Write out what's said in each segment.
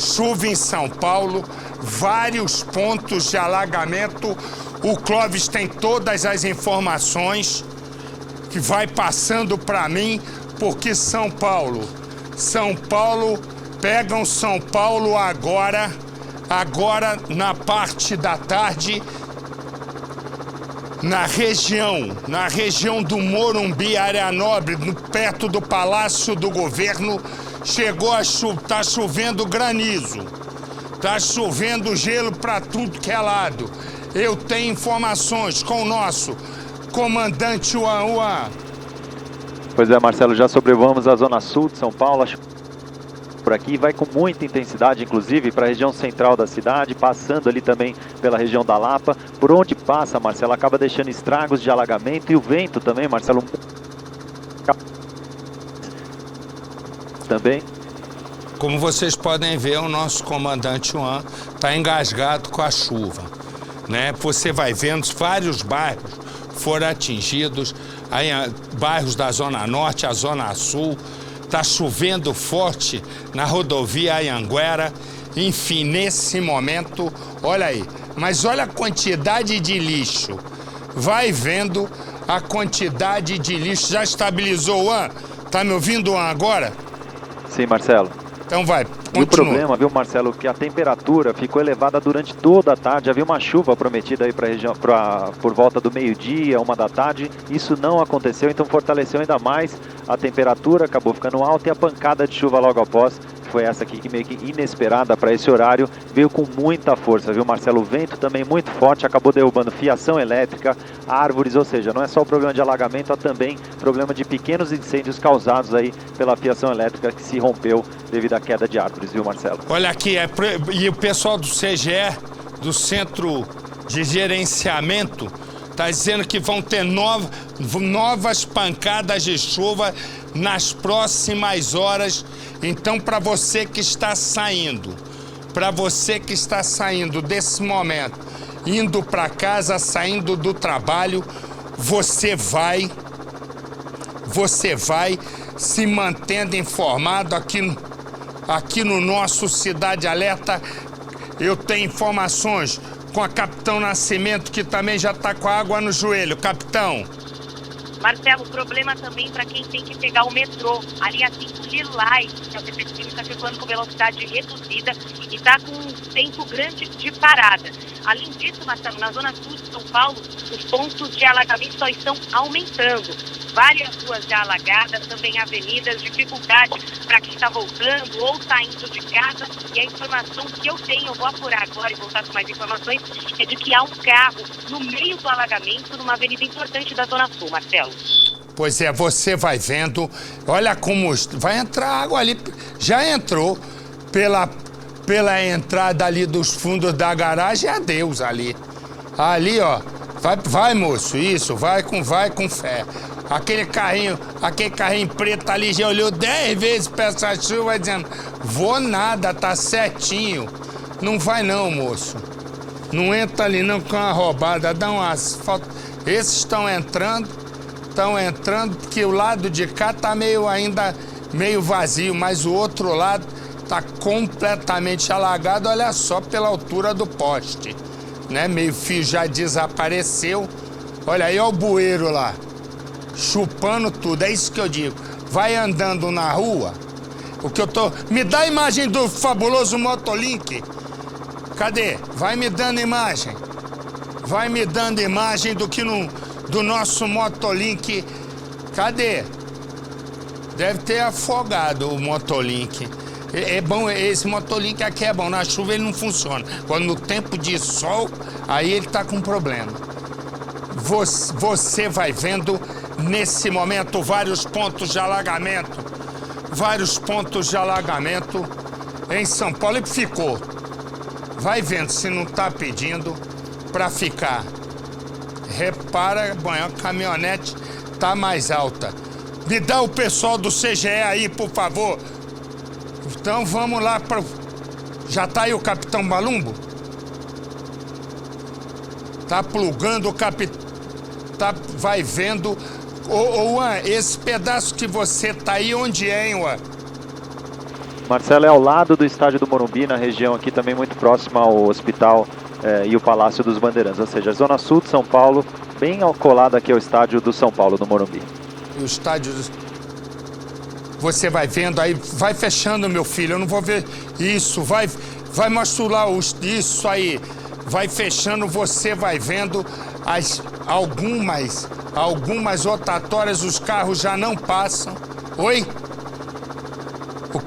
chuva em São Paulo, vários pontos de alagamento. O Clóvis tem todas as informações que vai passando para mim, porque São Paulo, pegam São Paulo agora na parte da tarde, na região do Morumbi, área nobre, perto do Palácio do Governo, chegou a tá chovendo granizo, tá chovendo gelo para tudo que é lado. Eu tenho informações com o nosso comandante Juan. Pois é, Marcelo, já sobrevoamos a zona sul de São Paulo, por aqui, vai com muita intensidade, inclusive, para a região central da cidade, passando ali também pela região da Lapa. Por onde passa, Marcelo, acaba deixando estragos de alagamento, e o vento também, Marcelo, também. Como vocês podem ver, o nosso comandante Juan está engasgado com a chuva, né? Você vai vendo vários bairros foram atingidos, aí, bairros da Zona Norte, a Zona Sul. Está chovendo forte na rodovia Anhanguera. Enfim, nesse momento, olha aí, mas olha a quantidade de lixo. Vai vendo a quantidade de lixo. Já estabilizou, Juan? Tá me ouvindo, Juan, agora? Sim, Marcelo. Então vai, continua. E o problema, viu, Marcelo, que a temperatura ficou elevada durante toda a tarde. Havia uma chuva prometida aí para a região por volta do meio-dia, 1 da tarde. Isso não aconteceu, então fortaleceu ainda mais a temperatura, acabou ficando alta, e a pancada de chuva logo após, que foi essa aqui, que meio que inesperada para esse horário, veio com muita força, viu, Marcelo? O vento também muito forte, acabou derrubando fiação elétrica, árvores, ou seja, não é só o problema de alagamento, há também problema de pequenos incêndios causados aí pela fiação elétrica que se rompeu devido à queda de árvores, viu, Marcelo? Olha aqui, e o pessoal do CGE, do Centro de Gerenciamento, está dizendo que vão ter novas pancadas de chuva nas próximas horas. Então, para você que está saindo desse momento, indo para casa, saindo do trabalho, você vai se mantendo informado aqui no nosso Cidade Alerta. Eu tenho informações com a Capitão Nascimento, que também já está com a água no joelho. Capitão. Marcelo, o problema também para quem tem que pegar o metrô. A linha 5 Lilás, que é o TPC, está circulando com velocidade reduzida e está com um tempo grande de parada. Além disso, Marcelo, na zona sul de São Paulo, os pontos de alagamento só estão aumentando. Várias ruas já alagadas, também avenidas, dificuldade para quem está voltando ou saindo de casa. E a informação que eu tenho, eu vou apurar agora e voltar com mais informações, é de que há um carro no meio do alagamento, numa avenida importante da Zona Sul, Marcelo. Pois é, você vai vendo, olha como vai entrar água ali, já entrou pela entrada ali dos fundos da garagem, adeus ali. Ali, ó, vai moço, isso, vai com fé. Aquele carrinho preto ali já olhou 10 vezes para essa chuva dizendo, vou nada, tá certinho. Não vai não, moço. Não entra ali não, com uma roubada, dá um asfalto. Esses estão entrando porque o lado de cá tá ainda meio vazio, mas o outro lado tá completamente alagado, olha só, pela altura do poste, né? Meio fio já desapareceu. Olha aí, ó, o bueiro lá, chupando tudo, é isso que eu digo. Vai andando na rua, me dá a imagem do fabuloso Motolink. Cadê? Vai me dando imagem do nosso Motolink. Cadê? Deve ter afogado o Motolink. É bom, esse Motolink aqui é bom, na chuva ele não funciona. Quando no tempo de sol, aí ele tá com problema. Você vai vendo nesse momento vários pontos de alagamento em São Paulo, e ficou. Vai vendo se não tá pedindo para ficar. Repara, bom, a caminhonete tá mais alta. Me dá o pessoal do CGE aí, por favor. Então vamos lá para... Já tá aí o Capitão Balumbo? Tá plugando o capitão. Vai vendo. Ô, Juan, esse pedaço que você tá aí, onde é, hein, Juan? Marcelo, é ao lado do estádio do Morumbi, na região aqui também muito próxima ao hospital e o Palácio dos Bandeirantes, ou seja, a zona sul de São Paulo, bem colada aqui ao estádio do São Paulo, no Morumbi. O estádio... Você vai vendo aí, vai fechando, meu filho, eu não vou ver isso, vai misturar isso aí, vai fechando, você vai vendo algumas rotatórias, os carros já não passam. Oi?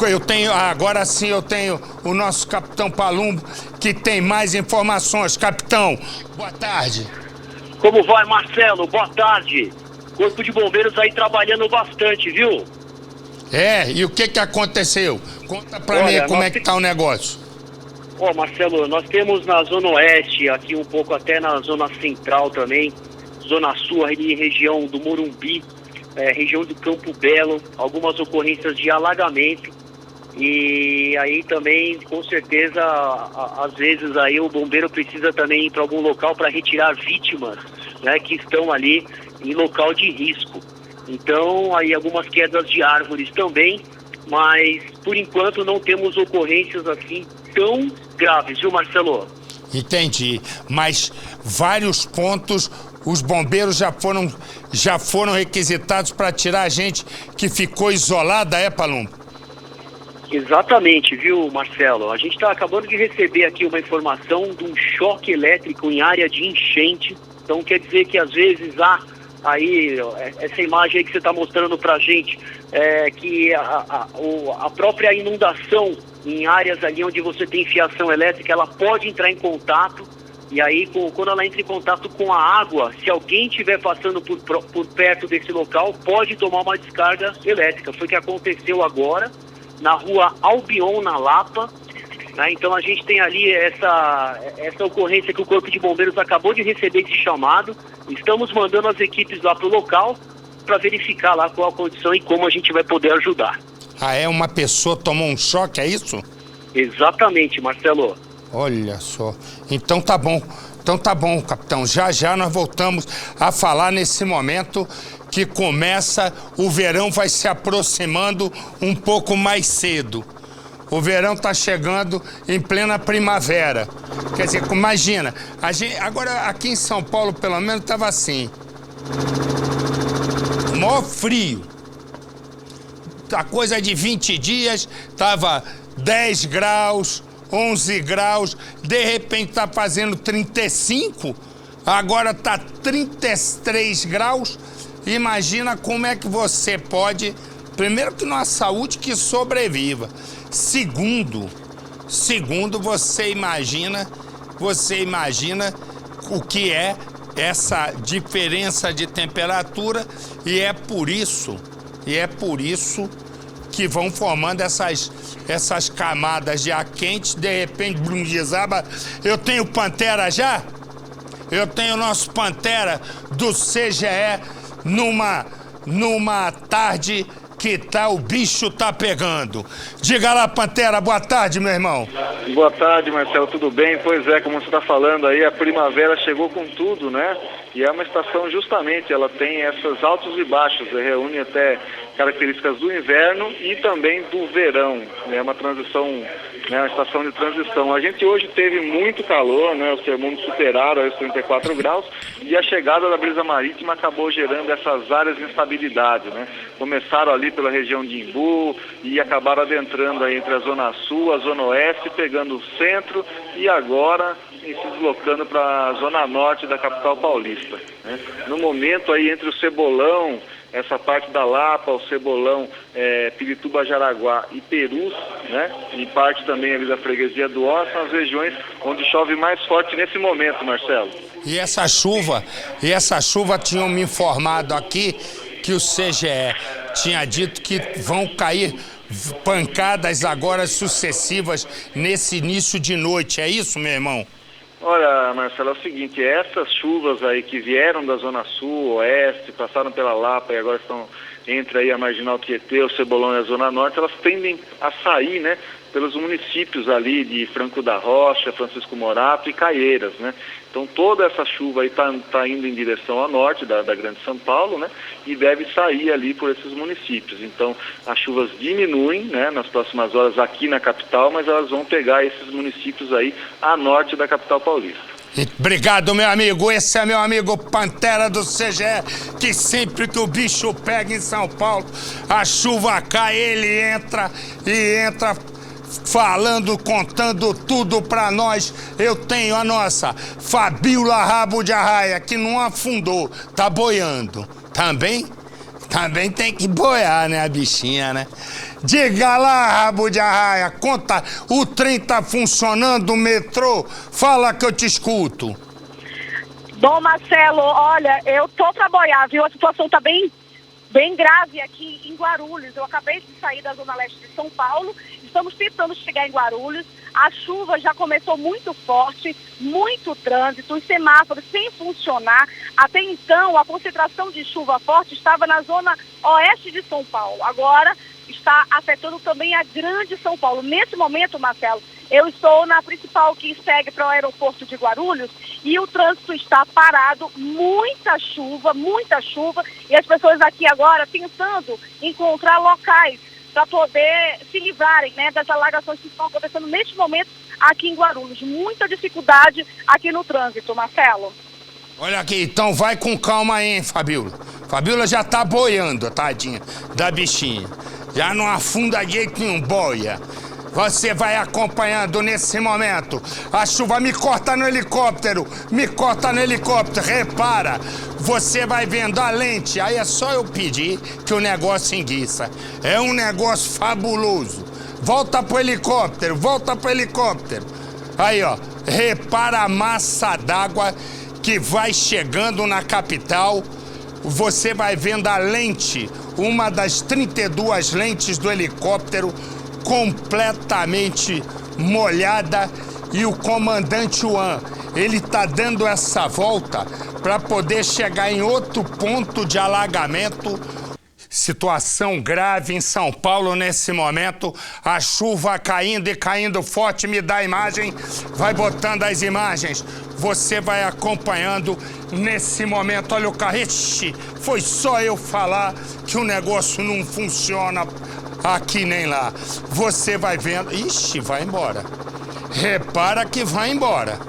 Eu tenho, agora sim eu tenho o nosso capitão Palumbo, que tem mais informações. Capitão, boa tarde. Como vai, Marcelo? Boa tarde. Corpo de Bombeiros aí trabalhando bastante, viu? E o que aconteceu? Conta pra mim como é que tá o negócio. Marcelo, nós temos na Zona Oeste, aqui um pouco até na Zona Central também, Zona Sul, ali região do Morumbi, região do Campo Belo, algumas ocorrências de alagamento. E aí também, com certeza, às vezes aí o bombeiro precisa também ir para algum local para retirar vítimas, né, que estão ali em local de risco. Então, aí algumas quedas de árvores também, mas por enquanto não temos ocorrências assim tão graves, viu, Marcelo? Entendi, mas vários pontos os bombeiros já foram requisitados para tirar a gente que ficou isolada, Palumbo? Exatamente, viu, Marcelo? A gente está acabando de receber aqui uma informação de um choque elétrico em área de enchente. Então quer dizer que às vezes há aí, essa imagem aí que você está mostrando pra gente, que a própria inundação em áreas ali onde você tem fiação elétrica, ela pode entrar em contato, e aí quando ela entra em contato com a água, se alguém estiver passando por perto desse local, pode tomar uma descarga elétrica. Foi o que aconteceu agora, na rua Albion, na Lapa, né? Então a gente tem ali essa ocorrência que o Corpo de Bombeiros acabou de receber esse chamado. Estamos mandando as equipes lá para o local para verificar lá qual a condição e como a gente vai poder ajudar. Uma pessoa tomou um choque, é isso? Exatamente, Marcelo. Olha só. Então tá bom, capitão. Já nós voltamos a falar nesse momento que o verão vai se aproximando um pouco mais cedo. O verão está chegando em plena primavera. Quer dizer, imagina, agora aqui em São Paulo, pelo menos, estava assim. O maior frio. A coisa de 20 dias, estava 10 graus, 11 graus. De repente está fazendo 35, agora está 33 graus. Imagina como é que você pode... Primeiro, que numa saúde que sobreviva. Segundo, você imagina o que é essa diferença de temperatura e é por isso que vão formando essas camadas de ar quente, de repente, brumizaba. Eu tenho Pantera já? Eu tenho o nosso Pantera do CGE numa tarde que o bicho tá pegando. Diga lá, Pantera, boa tarde, meu irmão. Boa tarde, Marcelo, tudo bem? Pois é, como você está falando aí, a primavera chegou com tudo, né? E é uma estação justamente, ela tem esses altos e baixos, reúne até características do inverno e também do verão, né? Uma transição, né? Uma estação de transição. A gente hoje teve muito calor, né? Os termômetros superaram os 34 graus e a chegada da brisa marítima acabou gerando essas áreas de instabilidade, né? Começaram ali pela região de Imbu e acabaram adentrando aí entre a Zona Sul, a Zona Oeste, pegando o centro e agora se deslocando para a Zona Norte da capital paulista, né? No momento aí entre o Cebolão, essa parte da Lapa, o Cebolão, Pirituba, Jaraguá e Perus, né? E parte também ali da freguesia do Ó, são as regiões onde chove mais forte nesse momento, Marcelo. E essa chuva tinham me informado aqui que o CGE tinha dito que vão cair pancadas agora sucessivas nesse início de noite, é isso, meu irmão? Olha, Marcelo, é o seguinte, essas chuvas aí que vieram da Zona Sul, Oeste, passaram pela Lapa e agora estão entre aí a Marginal Tietê, o Cebolão e a Zona Norte, elas tendem a sair, né, pelos municípios ali de Franco da Rocha, Francisco Morato e Caieiras, né? Então toda essa chuva aí tá indo em direção ao norte da Grande São Paulo, né? E deve sair ali por esses municípios. Então as chuvas diminuem, né, nas próximas horas aqui na capital, mas elas vão pegar esses municípios aí a norte da capital paulista. Obrigado, meu amigo. Esse é meu amigo Pantera do CGE, que sempre que o bicho pega em São Paulo, a chuva cai, ele entra falando, contando tudo pra nós. Eu tenho a nossa Fabiola Rabo de Arraia, que não afundou, tá boiando. Também tem que boiar, né, a bichinha, né? Diga lá, Rabo de Arraia, conta, o trem tá funcionando, o metrô? Fala que eu te escuto. Bom, Marcelo, olha, eu tô pra boiar, viu? A situação tá bem grave aqui em Guarulhos. Eu acabei de sair da zona leste de São Paulo, estamos tentando chegar em Guarulhos. A chuva já começou muito forte, muito trânsito, os semáforos sem funcionar. Até então, a concentração de chuva forte estava na zona oeste de São Paulo. Agora está afetando também a Grande São Paulo. Nesse momento, Marcelo, eu estou na principal que segue para o aeroporto de Guarulhos e o trânsito está parado, muita chuva, e as pessoas aqui agora tentando encontrar locais para poder se livrarem, né, das alagações que estão acontecendo neste momento aqui em Guarulhos. Muita dificuldade aqui no trânsito, Marcelo. Olha aqui, então vai com calma aí, hein, Fabiola. Fabiola já tá boiando, tadinha da bichinha. Já não afunda de jeito nenhum, boia. Você vai acompanhando nesse momento. A chuva me corta no helicóptero, repara. Você vai vendo a lente, aí é só eu pedir que o negócio enguiça. É um negócio fabuloso. Volta pro helicóptero. Aí, ó, repara a massa d'água que vai chegando na capital. Você vai vendo a lente, uma das 32 lentes do helicóptero, completamente molhada, e o comandante Juan, ele tá dando essa volta para poder chegar em outro ponto de alagamento. Situação grave em São Paulo nesse momento, a chuva caindo e caindo forte. Me dá a imagem, vai botando as imagens, você vai acompanhando nesse momento. Olha o carro, ixi, foi só eu falar que o negócio não funciona aqui nem lá. Você vai vendo, ixi, vai embora. Repara que vai embora.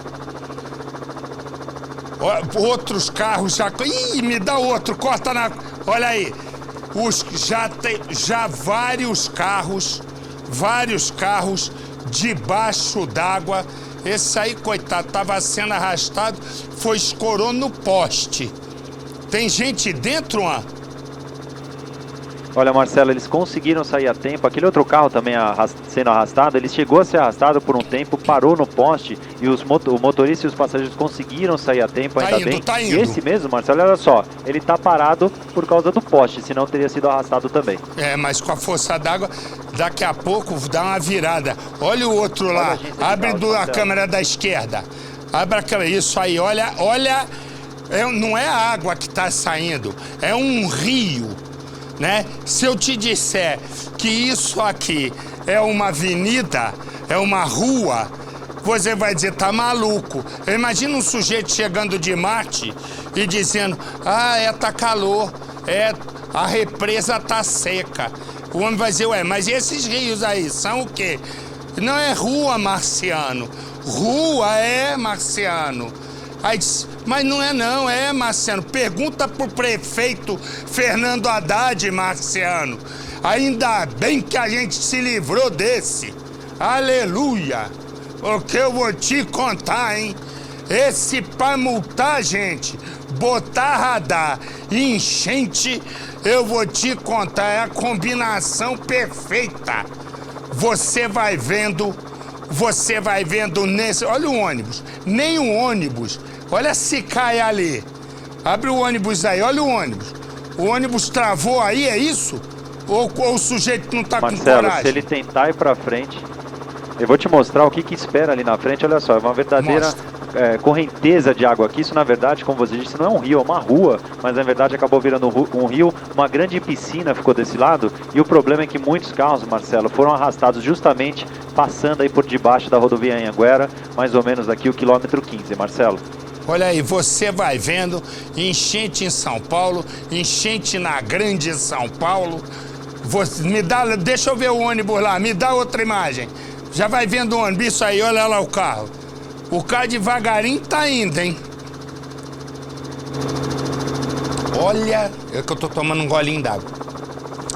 Outros carros já... Ih, me dá outro, corta na... Olha aí. Já vários carros debaixo d'água. Esse aí, coitado, estava sendo arrastado, escorou no poste. Tem gente dentro, ó. Olha, Marcelo, eles conseguiram sair a tempo. Aquele outro carro também sendo arrastado, ele chegou a ser arrastado por um tempo, parou no poste e o motorista e os passageiros conseguiram sair a tempo, ainda bem. Tá indo. E esse mesmo, Marcelo, olha só, ele tá parado por causa do poste, senão teria sido arrastado também. É, mas com a força d'água, daqui a pouco dá uma virada. Olha o outro lá, abre a câmera da esquerda. Abre a câmera, isso aí, olha, não é a água que tá saindo, é um rio. Né? Se eu te disser que isso aqui é uma avenida, é uma rua, você vai dizer, tá maluco. Imagina um sujeito chegando de Marte e dizendo, tá calor, a represa tá seca. O homem vai dizer, ué, mas esses rios aí são o quê? Não é rua, marciano. Rua é, marciano. Aí diz, mas não é não, Marciano. Pergunta pro prefeito Fernando Haddad, Marciano. Ainda bem que a gente se livrou desse. Aleluia! Porque eu vou te contar, hein? Esse pra multar, gente, botar radar e enchente, eu vou te contar, é a combinação perfeita. Você vai vendo nesse... Olha o ônibus, nem o ônibus... Olha se cai ali. Abre o ônibus aí, olha o ônibus. O ônibus travou aí, é isso? Ou o sujeito não tá com coragem? Marcelo, se ele tentar ir pra frente, eu vou te mostrar o que espera ali na frente. Olha só, é uma verdadeira correnteza de água aqui. Isso, na verdade, como você disse, não é um rio, é uma rua, mas na verdade acabou virando um rio. Uma grande piscina ficou desse lado, e o problema é que muitos carros, Marcelo, foram arrastados justamente passando aí por debaixo da rodovia Anhanguera, mais ou menos aqui o quilômetro 15, Marcelo. Olha aí, você vai vendo enchente em São Paulo, enchente na Grande São Paulo. Deixa eu ver o ônibus lá, me dá outra imagem. Já vai vendo o ônibus, isso aí, olha lá o carro. O carro devagarinho tá indo, hein? Olha, é que eu tô tomando um golinho d'água.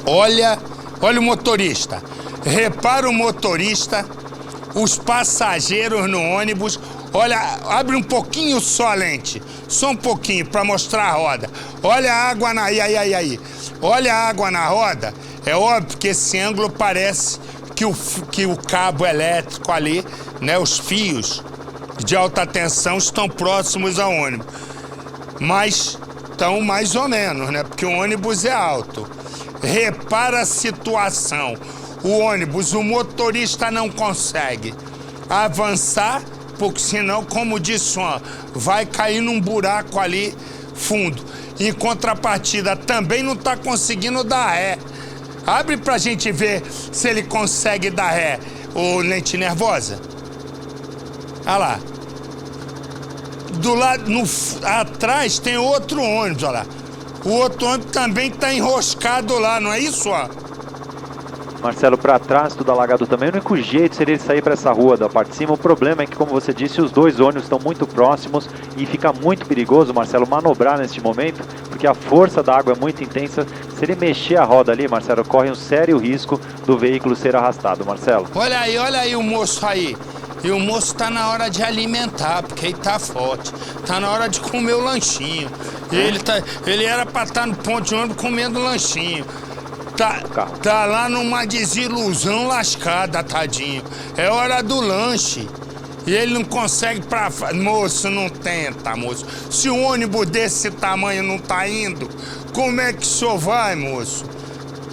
Olha o motorista. Repara o motorista, os passageiros no ônibus. Olha, abre um pouquinho só a lente, só um pouquinho para mostrar a roda. Olha a água na... Aí. Olha a água na roda. É óbvio que esse ângulo parece que o cabo elétrico ali, né, os fios de alta tensão estão próximos ao ônibus. Mas estão mais ou menos, né, porque o ônibus é alto. Repara a situação. O ônibus, o motorista não consegue avançar, porque senão, como disse, vai cair num buraco ali fundo. Em contrapartida, também não está conseguindo dar ré. Abre pra gente ver se ele consegue dar ré, ô lente nervosa. Olha lá. Do lado, atrás tem outro ônibus, olha lá. O outro ônibus também está enroscado lá, não é isso, ó? Marcelo, para trás, tudo alagado também. O único jeito seria ele sair para essa rua da parte de cima. O problema é que, como você disse, os dois ônibus estão muito próximos e fica muito perigoso, Marcelo, manobrar neste momento, porque a força da água é muito intensa. Se ele mexer a roda ali, Marcelo, corre um sério risco do veículo ser arrastado, Marcelo. Olha aí o moço aí. E o moço tá na hora de alimentar, porque ele tá forte. Tá na hora de comer o lanchinho. E ele era pra estar no ponto de ônibus comendo lanchinho. Tá lá numa desilusão lascada, tadinho. É hora do lanche. E ele não consegue pra... Moço, não tenta, moço. Se um ônibus desse tamanho não tá indo, como é que o senhor vai, moço?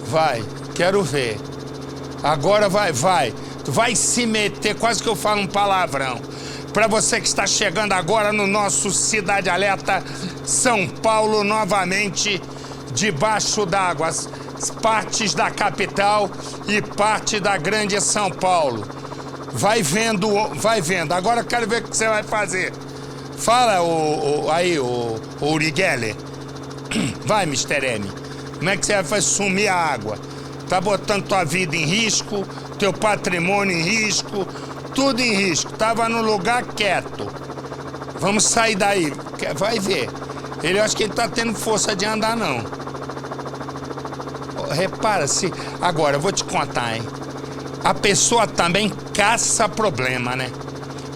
Vai, quero ver. Agora vai. Vai se meter, quase que eu falo um palavrão. Para você que está chegando agora no nosso Cidade Alerta, São Paulo novamente debaixo d'água. Partes da capital e parte da Grande São Paulo. Vai vendo. Agora eu quero ver o que você vai fazer. Fala, o Uri Geller. Vai, Mr. M. Como é que você vai sumir a água? Tá botando tua vida em risco, teu patrimônio em risco, tudo em risco. Tava no lugar quieto. Vamos sair daí. Vai ver. Eu acho que ele tá tendo força de andar, não. Repara-se. Agora, eu vou te contar, hein? A pessoa também caça problema, né?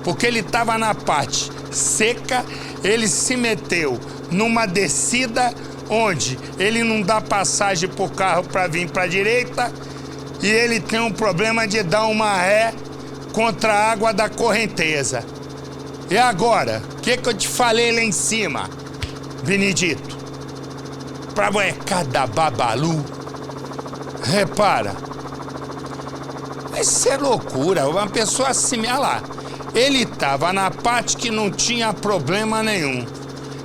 Porque ele tava na parte seca, ele se meteu numa descida onde ele não dá passagem pro carro para vir para a direita e ele tem um problema de dar uma ré contra a água da correnteza. E agora, o que eu te falei lá em cima, Benedito? Pra cada babalu. Repara. Isso é loucura. Uma pessoa assim, olha lá. Ele tava na parte que não tinha problema nenhum.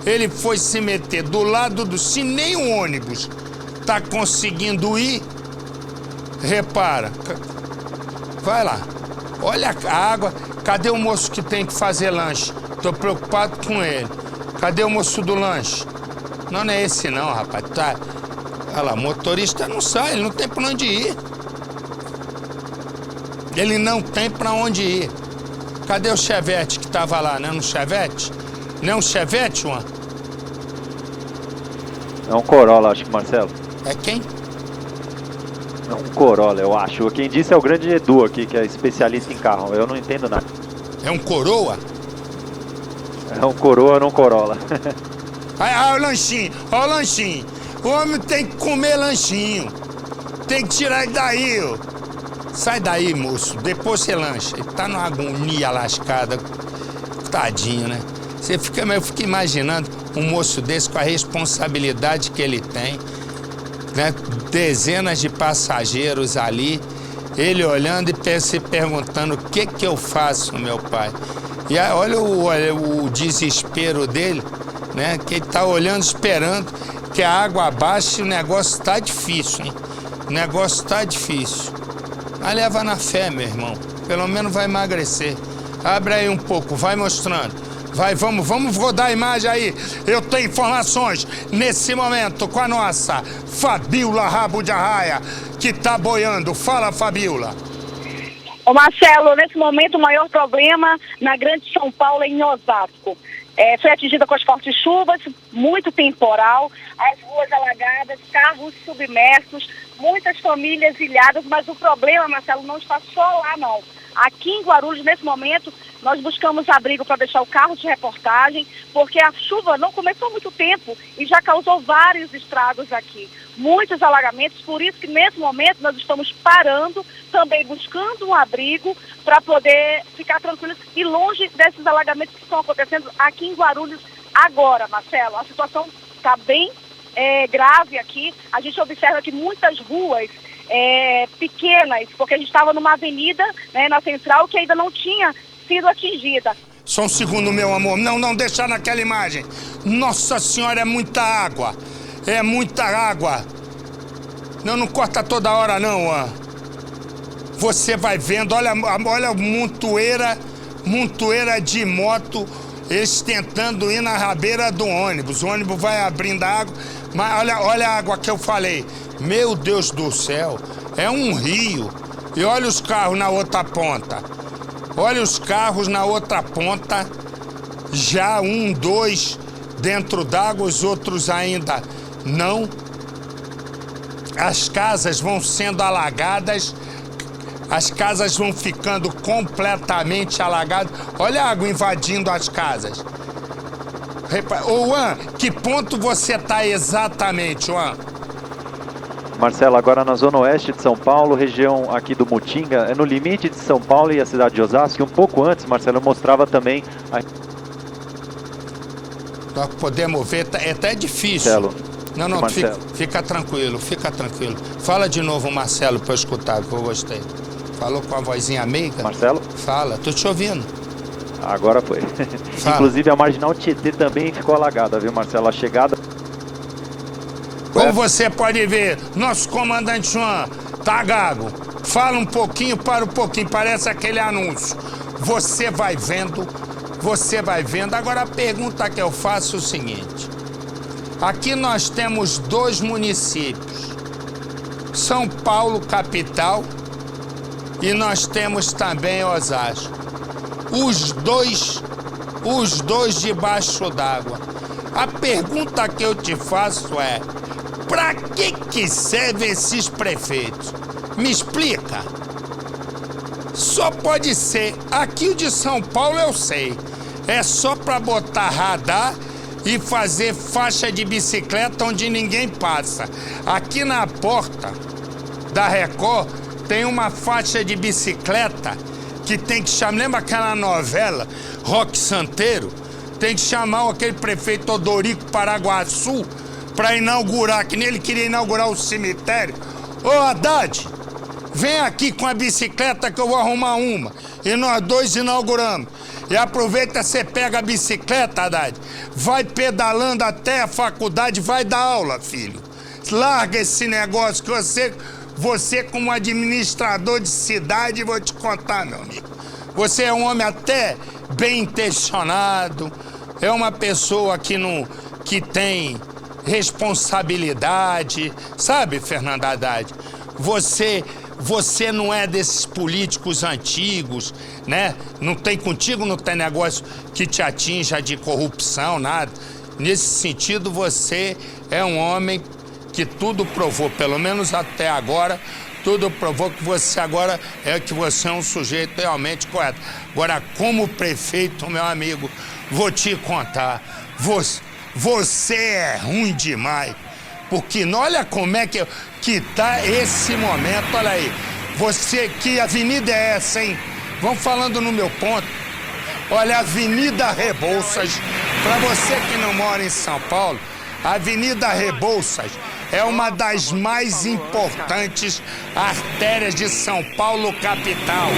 Ele foi se meter do lado do... Se nem o ônibus tá conseguindo ir, repara. Vai lá. Olha a água. Cadê o moço que tem que fazer lanche? Tô preocupado com ele. Cadê o moço do lanche? Não é esse não, rapaz. Tá. Olha lá, motorista não sai, ele não tem pra onde ir. Ele não tem pra onde ir. Cadê o Chevette que tava lá? Não é um Chevette? Não é um Chevette, Juan? É um Corolla, acho que, Marcelo. É quem? É um Corolla, eu acho. Quem disse é o grande Edu aqui, que é especialista em carro. Eu não entendo nada. É um Coroa? É um Coroa, não Corolla. Olha o lanchinho, olha o lanchinho. O homem tem que comer lanchinho. Tem que tirar ele daí, ó. Sai daí, moço. Depois você lancha. Ele tá numa agonia lascada. Tadinho, né? Eu fico imaginando um moço desse com a responsabilidade que ele tem, né? Dezenas de passageiros ali, ele olhando e se perguntando: o que eu faço, meu pai? E aí, olha o desespero dele, né? Que ele tá olhando, esperando que a água abaixe. O negócio tá difícil, hein? O negócio tá difícil. Mas leva na fé, meu irmão. Pelo menos vai emagrecer. Abre aí um pouco, vai mostrando. Vai, vamos rodar a imagem aí. Eu tenho informações nesse momento com a nossa Fabiola Rabo de Arraia, que tá boiando. Fala, Fabiola. Ô Marcelo, nesse momento o maior problema na Grande São Paulo é em Osasco. Foi atingida com as fortes chuvas, muito temporal, as ruas alagadas, carros submersos, muitas famílias ilhadas, mas o problema, Marcelo, não está só lá, não. Aqui em Guarulhos, nesse momento, nós buscamos abrigo para deixar o carro de reportagem, porque a chuva não começou há muito tempo e já causou vários estragos aqui. Muitos alagamentos, por isso que nesse momento nós estamos parando, também buscando um abrigo para poder ficar tranquilos e longe desses alagamentos que estão acontecendo aqui em Guarulhos agora, Marcelo. A situação está bem grave aqui. A gente observa que muitas ruas pequenas, porque a gente estava numa avenida, né, na Central, que ainda não tinha sido atingida. Só um segundo, meu amor. Não deixar naquela imagem. Nossa Senhora, é muita água. É muita água. Não corta toda hora, não, ó. Você vai vendo, olha a montoeira de moto, eles tentando ir na rabeira do ônibus. O ônibus vai abrindo a água, mas olha a água que eu falei. Meu Deus do céu, é um rio. E olha os carros na outra ponta. Olha os carros na outra ponta. Já 1, 2 dentro d'água, os outros ainda não. As casas vão sendo alagadas. As casas vão ficando completamente alagadas. Olha a água invadindo as casas. Ô, Juan, que ponto você está exatamente, Juan? Marcelo, agora na zona oeste de São Paulo, região aqui do Mutinga, é no limite de São Paulo e a cidade de Osasco. E um pouco antes, Marcelo, eu mostrava também... Nós podemos ver, é até difícil. Marcelo. Não, fica tranquilo, fica tranquilo. Fala de novo, Marcelo, para eu escutar, que eu gostei. Falou com a vozinha amiga? Marcelo? Fala, tô te ouvindo. Agora foi. Inclusive a Marginal Tietê também ficou alagada, viu, Marcelo? A chegada... Como você pode ver, nosso comandante Juan tá gago. Fala um pouquinho, para um pouquinho, parece aquele anúncio. Você vai vendo, você vai vendo. Agora a pergunta que eu faço é o seguinte. Aqui nós temos 2 municípios. São Paulo, capital, e nós temos também Osasco. Os dois debaixo d'água. A pergunta que eu te faço é: para que servem esses prefeitos? Me explica. Só pode ser. Aqui o de São Paulo eu sei. É só para botar radar e fazer faixa de bicicleta onde ninguém passa. Aqui na porta da Record tem uma faixa de bicicleta que tem que chamar... Lembra aquela novela, Roque Santeiro? Tem que chamar aquele prefeito Odorico Paraguaçu para inaugurar, que nem ele queria inaugurar o cemitério. Ô, Haddad, vem aqui com a bicicleta que eu vou arrumar uma. E nós 2 inauguramos. E aproveita, você pega a bicicleta, Haddad, vai pedalando até a faculdade, vai dar aula, filho. Larga esse negócio que você como administrador de cidade, vou te contar, meu amigo. Você é um homem até bem intencionado, é uma pessoa que tem responsabilidade, sabe, Fernando Haddad? Você não é desses políticos antigos, né? Não tem negócio que te atinja de corrupção, nada. Nesse sentido, você é um homem que tudo provou, pelo menos até agora, tudo provou que você agora você é um sujeito realmente correto. Agora, como prefeito, meu amigo, vou te contar, você é ruim demais. Porque olha como é que tá esse momento, olha aí. Que avenida é essa, hein? Vamos falando no meu ponto. Olha, Avenida Rebouças. Para você que não mora em São Paulo, a Avenida Rebouças é uma das mais importantes artérias de São Paulo, capital.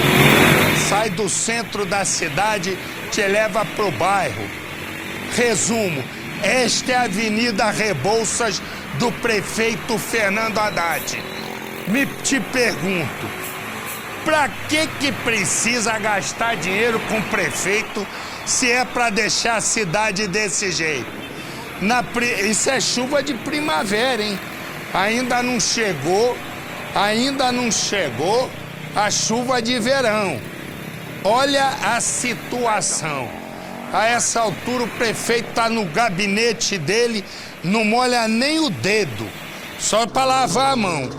sai do centro da cidade, te leva pro bairro. Resumo, esta é a Avenida Rebouças do prefeito Fernando Haddad. Te pergunto, pra que precisa gastar dinheiro com o prefeito se é pra deixar a cidade desse jeito? Isso é chuva de primavera, hein? Ainda não chegou a chuva de verão. Olha a situação. A essa altura o prefeito está no gabinete dele, não molha nem o dedo, só para lavar a mão.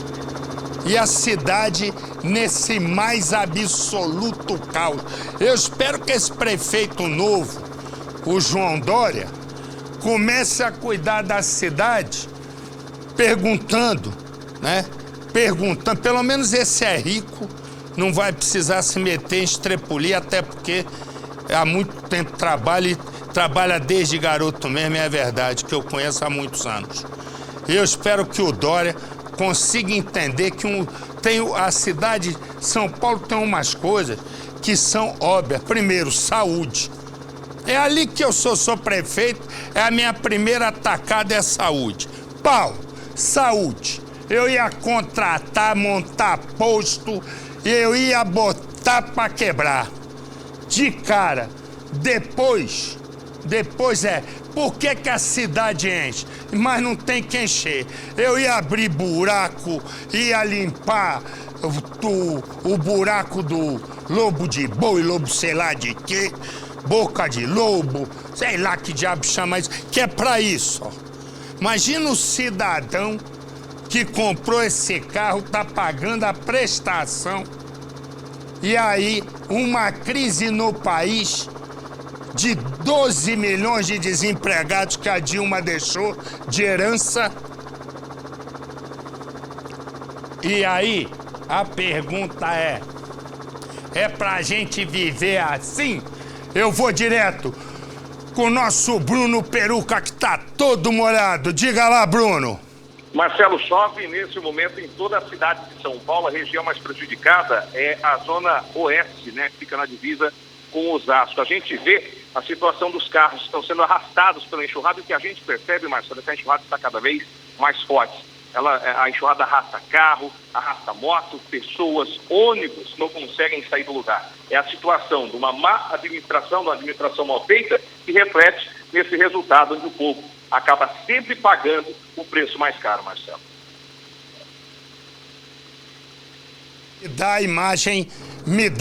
E a cidade nesse mais absoluto caos. Eu espero que esse prefeito novo, o João Dória, comece a cuidar da cidade perguntando, né? Perguntando, pelo menos esse é rico, não vai precisar se meter em estrepulia, até porque há muito tempo trabalha desde garoto mesmo, é verdade, que eu conheço há muitos anos. Eu espero que o Dória consiga entender que a cidade de São Paulo tem umas coisas que são óbvias. Primeiro, saúde. É ali que eu sou prefeito, é a minha primeira atacada é saúde. Saúde. Eu ia contratar, montar posto, eu ia botar pra quebrar. De cara. Depois por que a cidade enche? Mas não tem que encher. Eu ia abrir buraco, ia limpar o buraco do lobo de boi, lobo sei lá de quê, boca de lobo, sei lá que diabo chama isso, que é pra isso, ó. Imagina o cidadão que comprou esse carro, tá pagando a prestação, e aí uma crise no país de 12 milhões de desempregados que a Dilma deixou de herança. E aí a pergunta é pra gente viver assim? Eu vou direto com o nosso Bruno Peruca, que tá todo molhado. Diga lá, Bruno. Marcelo, chove nesse momento em toda a cidade de São Paulo. A região mais prejudicada é a zona oeste, né, que fica na divisa com Osasco. A gente vê a situação dos carros que estão sendo arrastados pela enxurrada, e o que a gente percebe, Marcelo, é que a enxurrada está cada vez mais forte. A enxurrada arrasta carro, arrasta moto, pessoas, ônibus não conseguem sair do lugar. É a situação de uma má administração, de uma administração mal feita, que reflete nesse resultado onde o povo acaba sempre pagando o preço mais caro, Marcelo. Me dá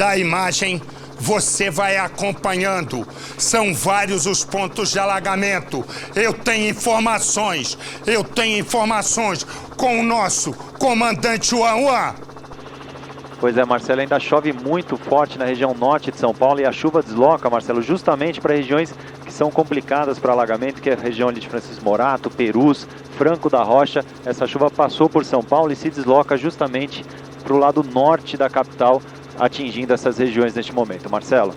a imagem, você vai acompanhando. São vários os pontos de alagamento. Eu tenho informações com o nosso comandante Uan. Pois é, Marcelo, ainda chove muito forte na região norte de São Paulo, e a chuva desloca, Marcelo, justamente para regiões que são complicadas para alagamento, que é a região ali de Francisco Morato, Perus, Franco da Rocha. Essa chuva passou por São Paulo e se desloca justamente para o lado norte da capital, atingindo essas regiões neste momento. Marcelo.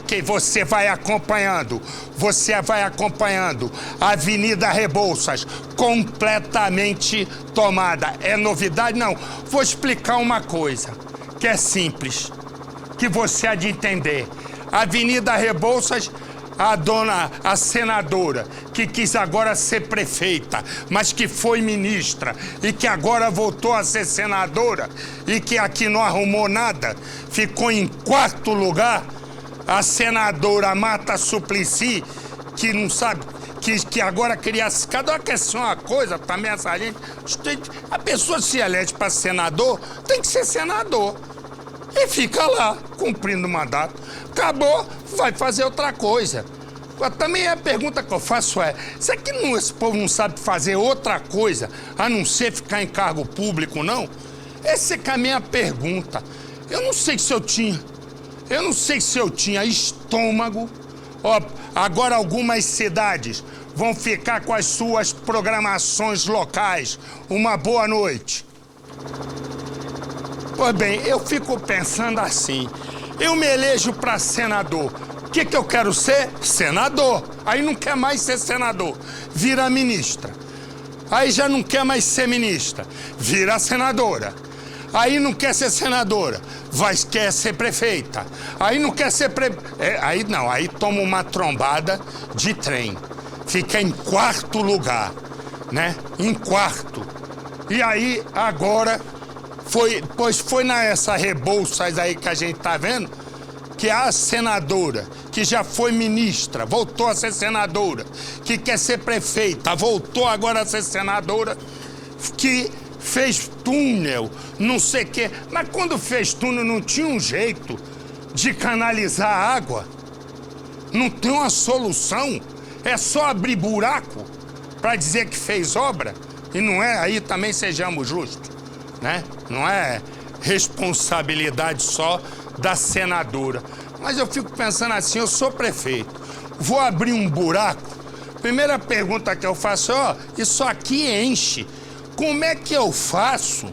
Que você vai acompanhando a Avenida Rebouças completamente tomada. É novidade? Não. Vou explicar uma coisa que é simples, que você há de entender. A Avenida Rebouças, a senadora, que quis agora ser prefeita, mas que foi ministra e que agora voltou a ser senadora e que aqui não arrumou nada, ficou em quarto lugar, a senadora Marta Suplicy, que não sabe, que agora queria... Cada uma quer ser uma coisa, também essa gente... A pessoa se elege para senador, tem que ser senador. E fica lá, cumprindo o mandato. Acabou, vai fazer outra coisa. Também a pergunta que eu faço é, será que esse povo não sabe fazer outra coisa, a não ser ficar em cargo público, não? Essa é a minha pergunta. Eu não sei se eu tinha estômago. Ó, agora algumas cidades vão ficar com as suas programações locais. Uma boa noite. Pois bem, eu fico pensando assim, eu me elejo para senador, o que eu quero ser? Senador. Aí não quer mais ser senador, vira ministra. Aí já não quer mais ser ministra, vira senadora. Aí não quer ser senadora, quer ser prefeita. Aí não quer ser aí toma uma trombada de trem. Fica em quarto lugar, né? Em quarto. E aí, agora, foi nessa Rebouças aí que a gente tá vendo, que a senadora, que já foi ministra, voltou a ser senadora, que quer ser prefeita, voltou agora a ser senadora, que fez túnel, não sei o quê. Mas quando fez túnel não tinha um jeito de canalizar a água? Não tem uma solução? É só abrir buraco para dizer que fez obra? E não é, aí também sejamos justos, né? Não é responsabilidade só da senadora. Mas eu fico pensando assim, eu sou prefeito, vou abrir um buraco, primeira pergunta que eu faço é, isso aqui enche. Como é que eu faço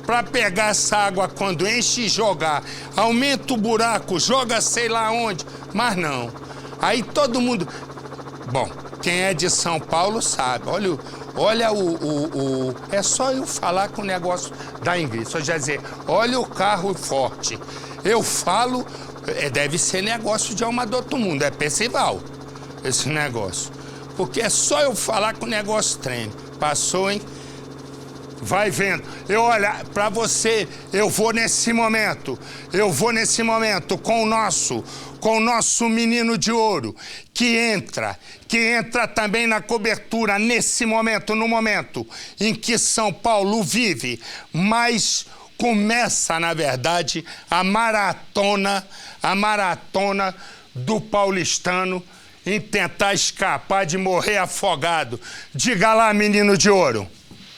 para pegar essa água quando enche e jogar? Aumenta o buraco, joga sei lá onde, mas não. Aí todo mundo... Bom, quem é de São Paulo sabe, olha o... É só eu falar com o negócio da Ingrid, só já dizer, olha o carro forte. Eu falo, deve ser negócio de alma do outro mundo, é Percival, esse negócio. Porque é só eu falar que o negócio treme. Passou, hein? Vai vendo. Olha, pra você, eu vou nesse momento com o nosso menino de ouro, que entra também na cobertura nesse momento, no momento em que São Paulo vive, mas começa, na verdade, a maratona do paulistano em tentar escapar de morrer afogado. Diga lá, menino de ouro.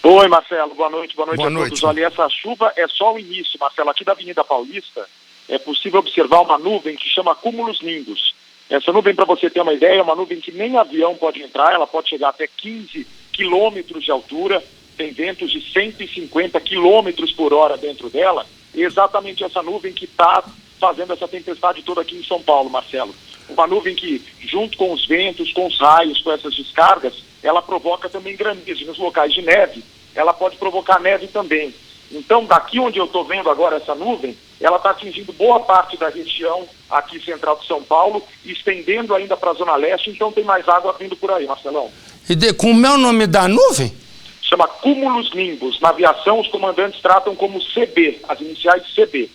Oi, Marcelo, boa noite a todos. Noite. Olha, essa chuva é só o início, Marcelo. Aqui da Avenida Paulista é possível observar uma nuvem que chama cúmulos nimbus. Essa nuvem, para você ter uma ideia, é uma nuvem que nem avião pode entrar, ela pode chegar até 15 quilômetros de altura, tem ventos de 150 quilômetros por hora dentro dela, e exatamente essa nuvem que está fazendo essa tempestade toda aqui em São Paulo, Marcelo. Uma nuvem que, junto com os ventos, com os raios, com essas descargas, ela provoca também granizo. Nos locais de neve, ela pode provocar neve também. Então, daqui onde eu estou vendo agora essa nuvem, ela está atingindo boa parte da região aqui central de São Paulo, estendendo ainda para a Zona Leste, então tem mais água vindo por aí, Marcelão. E como é o nome da nuvem? Chama cúmulos nimbus. Na aviação, os comandantes tratam como CB, as iniciais CB.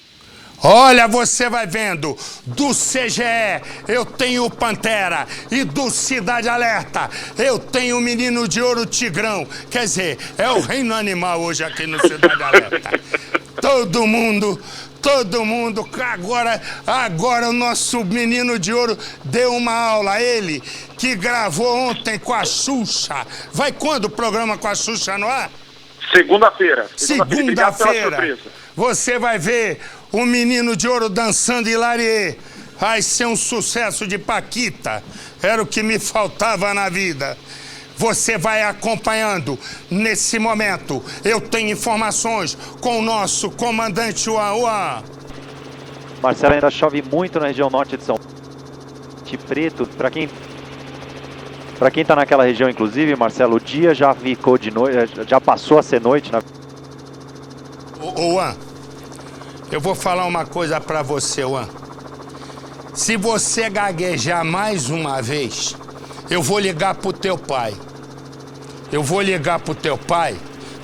Olha, você vai vendo, do CGE eu tenho o Pantera e do Cidade Alerta eu tenho o Menino de Ouro Tigrão. Quer dizer, é o reino animal hoje aqui no Cidade Alerta. Todo mundo, agora o nosso Menino de Ouro deu uma aula, ele que gravou ontem com a Xuxa. Vai quando o programa com a Xuxa no ar? Segunda-feira. Segunda-feira. Você vai ver o Menino de Ouro dançando Hilarie. Vai ser um sucesso de Paquita. Era o que me faltava na vida. Você vai acompanhando nesse momento. Eu tenho informações com o nosso comandante Uauá. Marcelo, ainda chove muito na região norte de São Paulo. Preto, para quem está naquela região, inclusive, Marcelo, o dia já ficou de noite, já passou a ser noite. Uan, eu vou falar uma coisa para você, Uan. Se você gaguejar mais uma vez, eu vou ligar pro teu pai.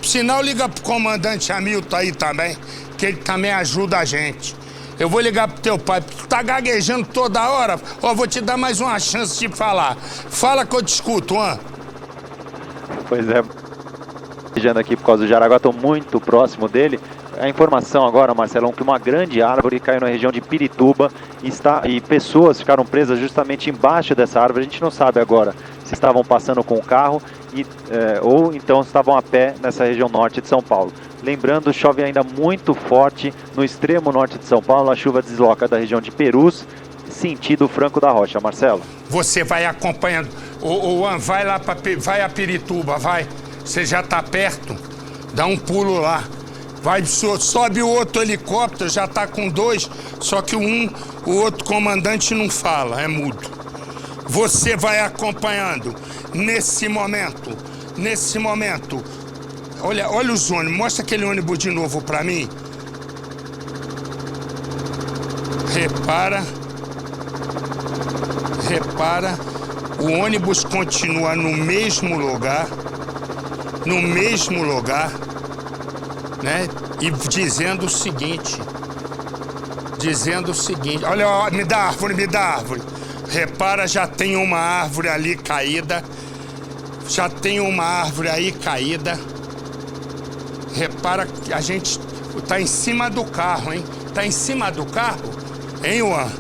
Sinal, liga pro comandante Hamilton aí também, que ele também ajuda a gente. Eu vou ligar pro teu pai. Tu tá gaguejando toda hora, ó, vou te dar mais uma chance de falar. Fala que eu te escuto, Juan. Pois é, gaguejando aqui por causa do Jaraguá, estou muito próximo dele. A informação agora, Marcelão, que uma grande árvore caiu na região de Pirituba e pessoas ficaram presas justamente embaixo dessa árvore. A gente não sabe agora se estavam passando com o carro ou então estavam a pé nessa região norte de São Paulo. Lembrando, chove ainda muito forte no extremo norte de São Paulo. A chuva desloca da região de Perus, sentido Franco da Rocha. Marcelo. Você vai acompanhando. Juan, vai lá, vai a Pirituba, vai. Você já está perto, dá um pulo lá. Vai, sobe o outro helicóptero, já está com 2, só que o outro comandante não fala, é mudo. Você vai acompanhando nesse momento. Olha os ônibus, mostra aquele ônibus de novo para mim. repara, o ônibus continua no mesmo lugar, né? E dizendo o seguinte, olha, ó, me dá árvore. Repara, já tem uma árvore ali caída, Repara que a gente tá em cima do carro, hein? Tá em cima do carro, hein, Juan?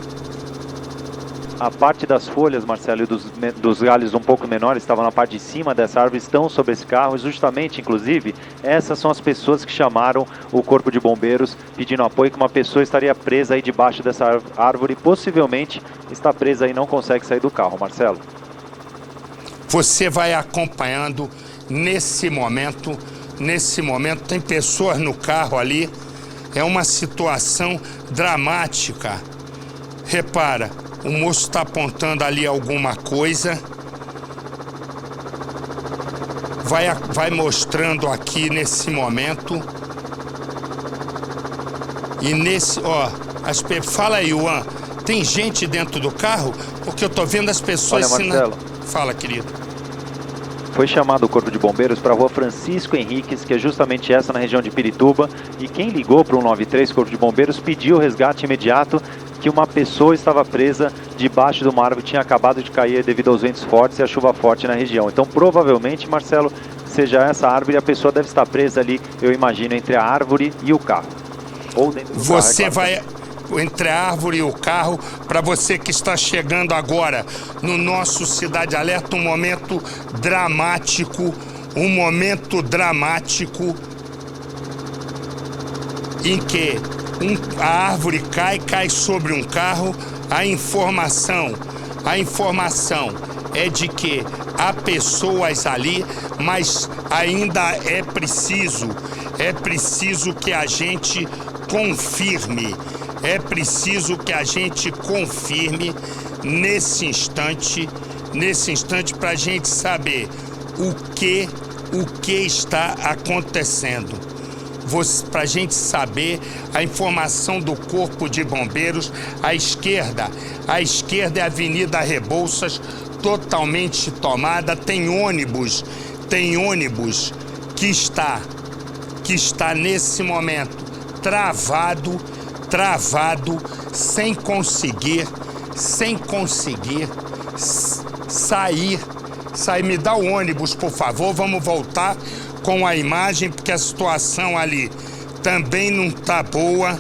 A parte das folhas, Marcelo, e dos galhos um pouco menores estavam na parte de cima dessa árvore, estão sobre esse carro. E justamente, inclusive, essas são as pessoas que chamaram o corpo de bombeiros pedindo apoio, que uma pessoa estaria presa aí debaixo dessa árvore, possivelmente está presa e não consegue sair do carro, Marcelo. Você vai acompanhando nesse momento, tem pessoas no carro ali, é uma situação dramática. Repara, o moço está apontando ali alguma coisa, vai mostrando aqui nesse momento, e nesse, ó, fala aí, Juan, tem gente dentro do carro? Porque eu tô vendo as pessoas... Olha, Marcelo, fala, querido. Foi chamado o Corpo de Bombeiros para a rua Francisco Henriques, que é justamente essa na região de Pirituba, e quem ligou para o 193, Corpo de Bombeiros, pediu o resgate imediato, que uma pessoa estava presa debaixo de uma árvore, tinha acabado de cair devido aos ventos fortes e a chuva forte na região. Então, provavelmente, Marcelo, seja essa árvore, a pessoa deve estar presa ali, eu imagino, entre a árvore e o carro. Ou dentro do Você carro, vai entre a árvore e o carro, para você que está chegando agora no nosso Cidade Alerta, um momento dramático, em que a árvore cai sobre um carro. A informação é de que há pessoas ali, mas ainda é preciso que a gente confirme. Nesse instante para a gente saber o que está acontecendo. Para a gente saber a informação do Corpo de Bombeiros, à esquerda é a Avenida Rebouças, totalmente tomada. Tem ônibus que está nesse momento travado, sem conseguir sair. Me dá o ônibus, por favor. Vamos voltar com a imagem, porque a situação ali também não está boa.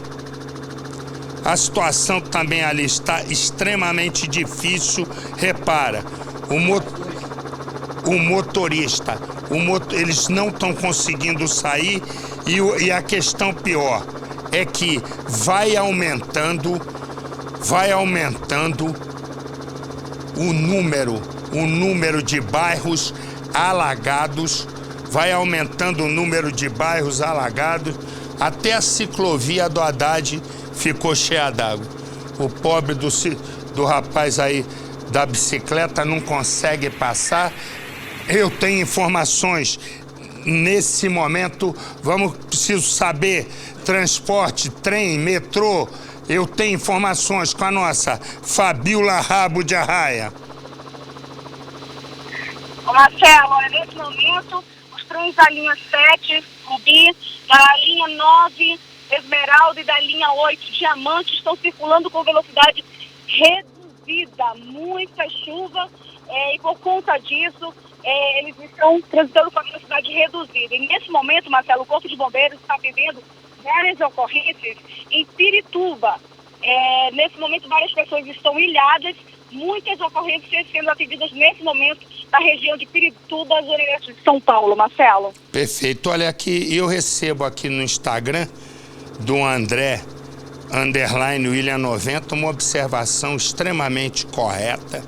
A situação também ali está extremamente difícil. Repara, o motorista, eles não estão conseguindo sair, e a questão pior é que vai aumentando o número de bairros alagados, até a ciclovia do Haddad ficou cheia d'água. O pobre do rapaz aí da bicicleta não consegue passar. Eu tenho informações nesse momento, preciso saber, transporte, trem, metrô. Eu tenho informações com a nossa Fabiola Rabo de Arraia. Marcelo, olha, nesse momento, os trens da linha 7, Rubi, da linha 9, Esmeralda, e da linha 8, Diamante, estão circulando com velocidade reduzida. Muita chuva, e por conta disso, eles estão transitando com a velocidade reduzida. E nesse momento, Marcelo, o Corpo de Bombeiros está vivendo várias ocorrências em Pirituba. Nesse momento, várias pessoas estão ilhadas, muitas ocorrências sendo atendidas nesse momento na região de Pirituba, zona oeste de São Paulo, Marcelo. Perfeito. Olha aqui, eu recebo aqui no Instagram do André _William 90 uma observação extremamente correta,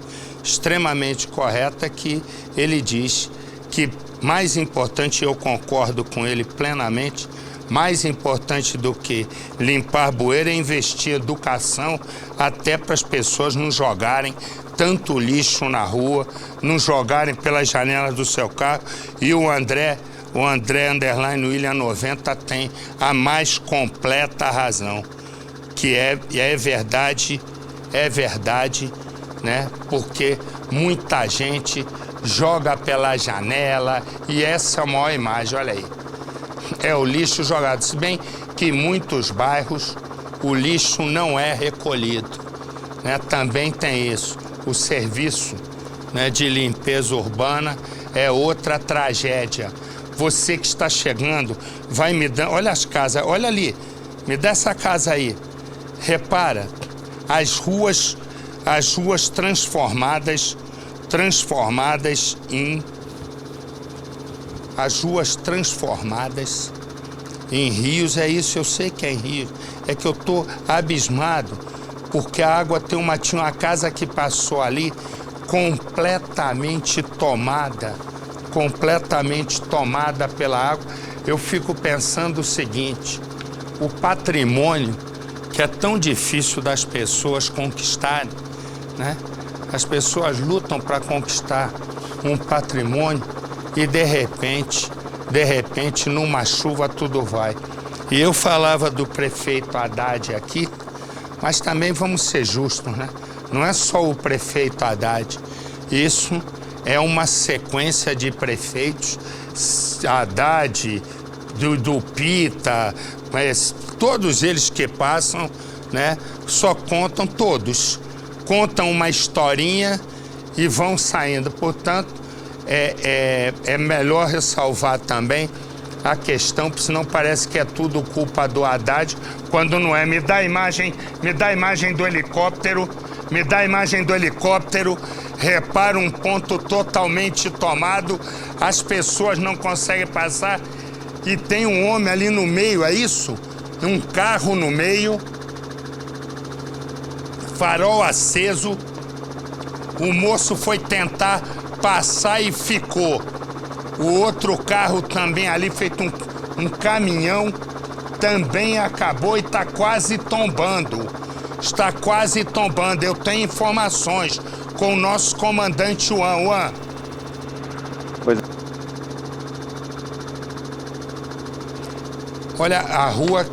que ele diz que mais importante, eu concordo com ele plenamente, mais importante do que limpar bueira é investir em educação, até para as pessoas não jogarem tanto lixo na rua, não jogarem pelas janelas do seu carro. E o André _William 90 tem a mais completa razão, que é verdade, né? Porque muita gente joga pela janela e essa é a maior imagem, olha aí. É o lixo jogado, se bem que em muitos bairros o lixo não é recolhido, né? Também tem isso. O serviço, né, de limpeza urbana é outra tragédia. Você que está chegando, vai me dando... Olha as casas, olha ali. Me dá essa casa aí. Repara, as ruas transformadas em... As ruas transformadas em rios, é isso, eu sei que é em rio. É que eu tô abismado, porque a água tinha uma casa que passou ali completamente tomada pela água. Eu fico pensando o seguinte, o patrimônio que é tão difícil das pessoas conquistarem, né? As pessoas lutam para conquistar um patrimônio e de repente, numa chuva tudo vai. E eu falava do prefeito Haddad aqui, mas também vamos ser justos, né? Não é só o prefeito Haddad, isso é uma sequência de prefeitos, Haddad, do Pita, mas todos eles que passam, né? Só contam uma historinha e vão saindo. Portanto, é melhor ressalvar também a questão, porque senão parece que é tudo culpa do Haddad, quando não é. Me dá a imagem do helicóptero, repara um ponto totalmente tomado, as pessoas não conseguem passar e tem um homem ali no meio, é isso? Um carro no meio, farol aceso, o moço foi tentar passar e ficou. O outro carro também ali, feito um caminhão, também acabou e está quase tombando. Eu tenho informações com o nosso comandante Juan. Pois... Olha, a rua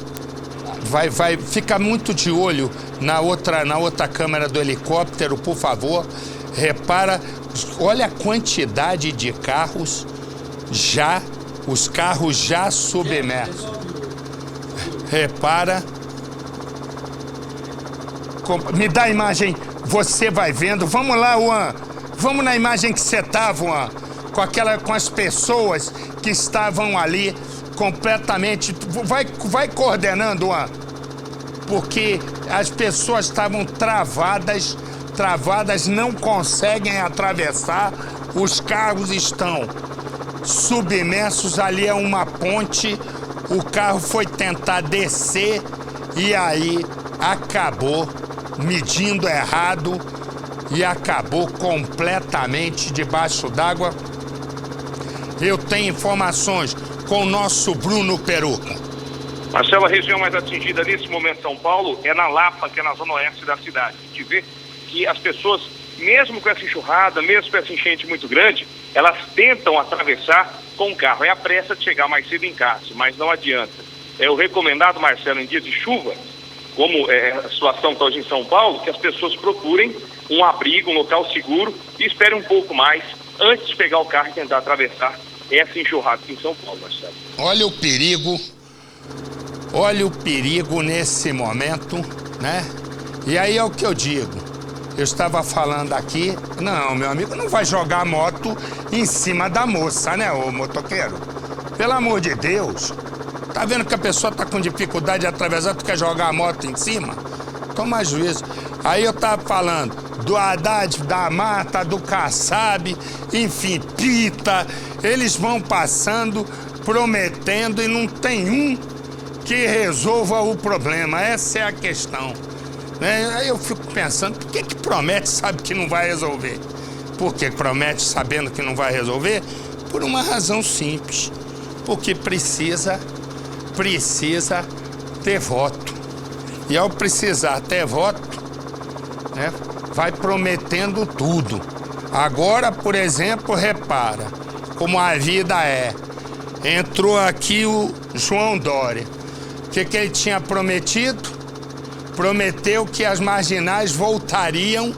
fica muito de olho na outra câmera do helicóptero, por favor. Repara, olha a quantidade de carros os carros já submersos. Repara. Me dá a imagem, você vai vendo. Vamos lá, Juan. Vamos na imagem que você está, Juan. Com as pessoas que estavam ali completamente. Vai coordenando, Juan. Porque as pessoas estavam travadas, não conseguem atravessar. Os carros estão submersos, ali é uma ponte, o carro foi tentar descer e aí acabou medindo errado e acabou completamente debaixo d'água. Eu tenho informações com o nosso Bruno Peruca. Marcelo, a região mais atingida nesse momento em São Paulo é na Lapa, que é na zona oeste da cidade. A gente vê que as pessoas, mesmo com essa enxurrada, mesmo com essa enchente muito grande, elas tentam atravessar com o carro. É a pressa de chegar mais cedo em casa, mas não adianta. É o recomendado, Marcelo, em dias de chuva, como é a situação está hoje em São Paulo, que as pessoas procurem um abrigo, um local seguro e esperem um pouco mais antes de pegar o carro e tentar atravessar essa enxurrada aqui em São Paulo, Marcelo. Olha o perigo nesse momento, né? E aí é o que eu digo. Eu estava falando aqui, não, meu amigo, não vai jogar a moto em cima da moça, né, ô motoqueiro? Pelo amor de Deus. Tá vendo que a pessoa tá com dificuldade de atravessar, tu quer jogar a moto em cima? Toma juízo. Aí eu tava falando do Haddad, da Marta, do Kassab, enfim, Pita. Eles vão passando, prometendo e não tem um que resolva o problema. Essa é a questão. Aí eu fico pensando, por que promete sabe que não vai resolver? Por que promete sabendo que não vai resolver? Por uma razão simples. Porque precisa ter voto. E ao precisar ter voto, né, vai prometendo tudo. Agora, por exemplo, repara como a vida é. Entrou aqui o João Dória. O que ele tinha prometido? prometeu que as marginais voltariam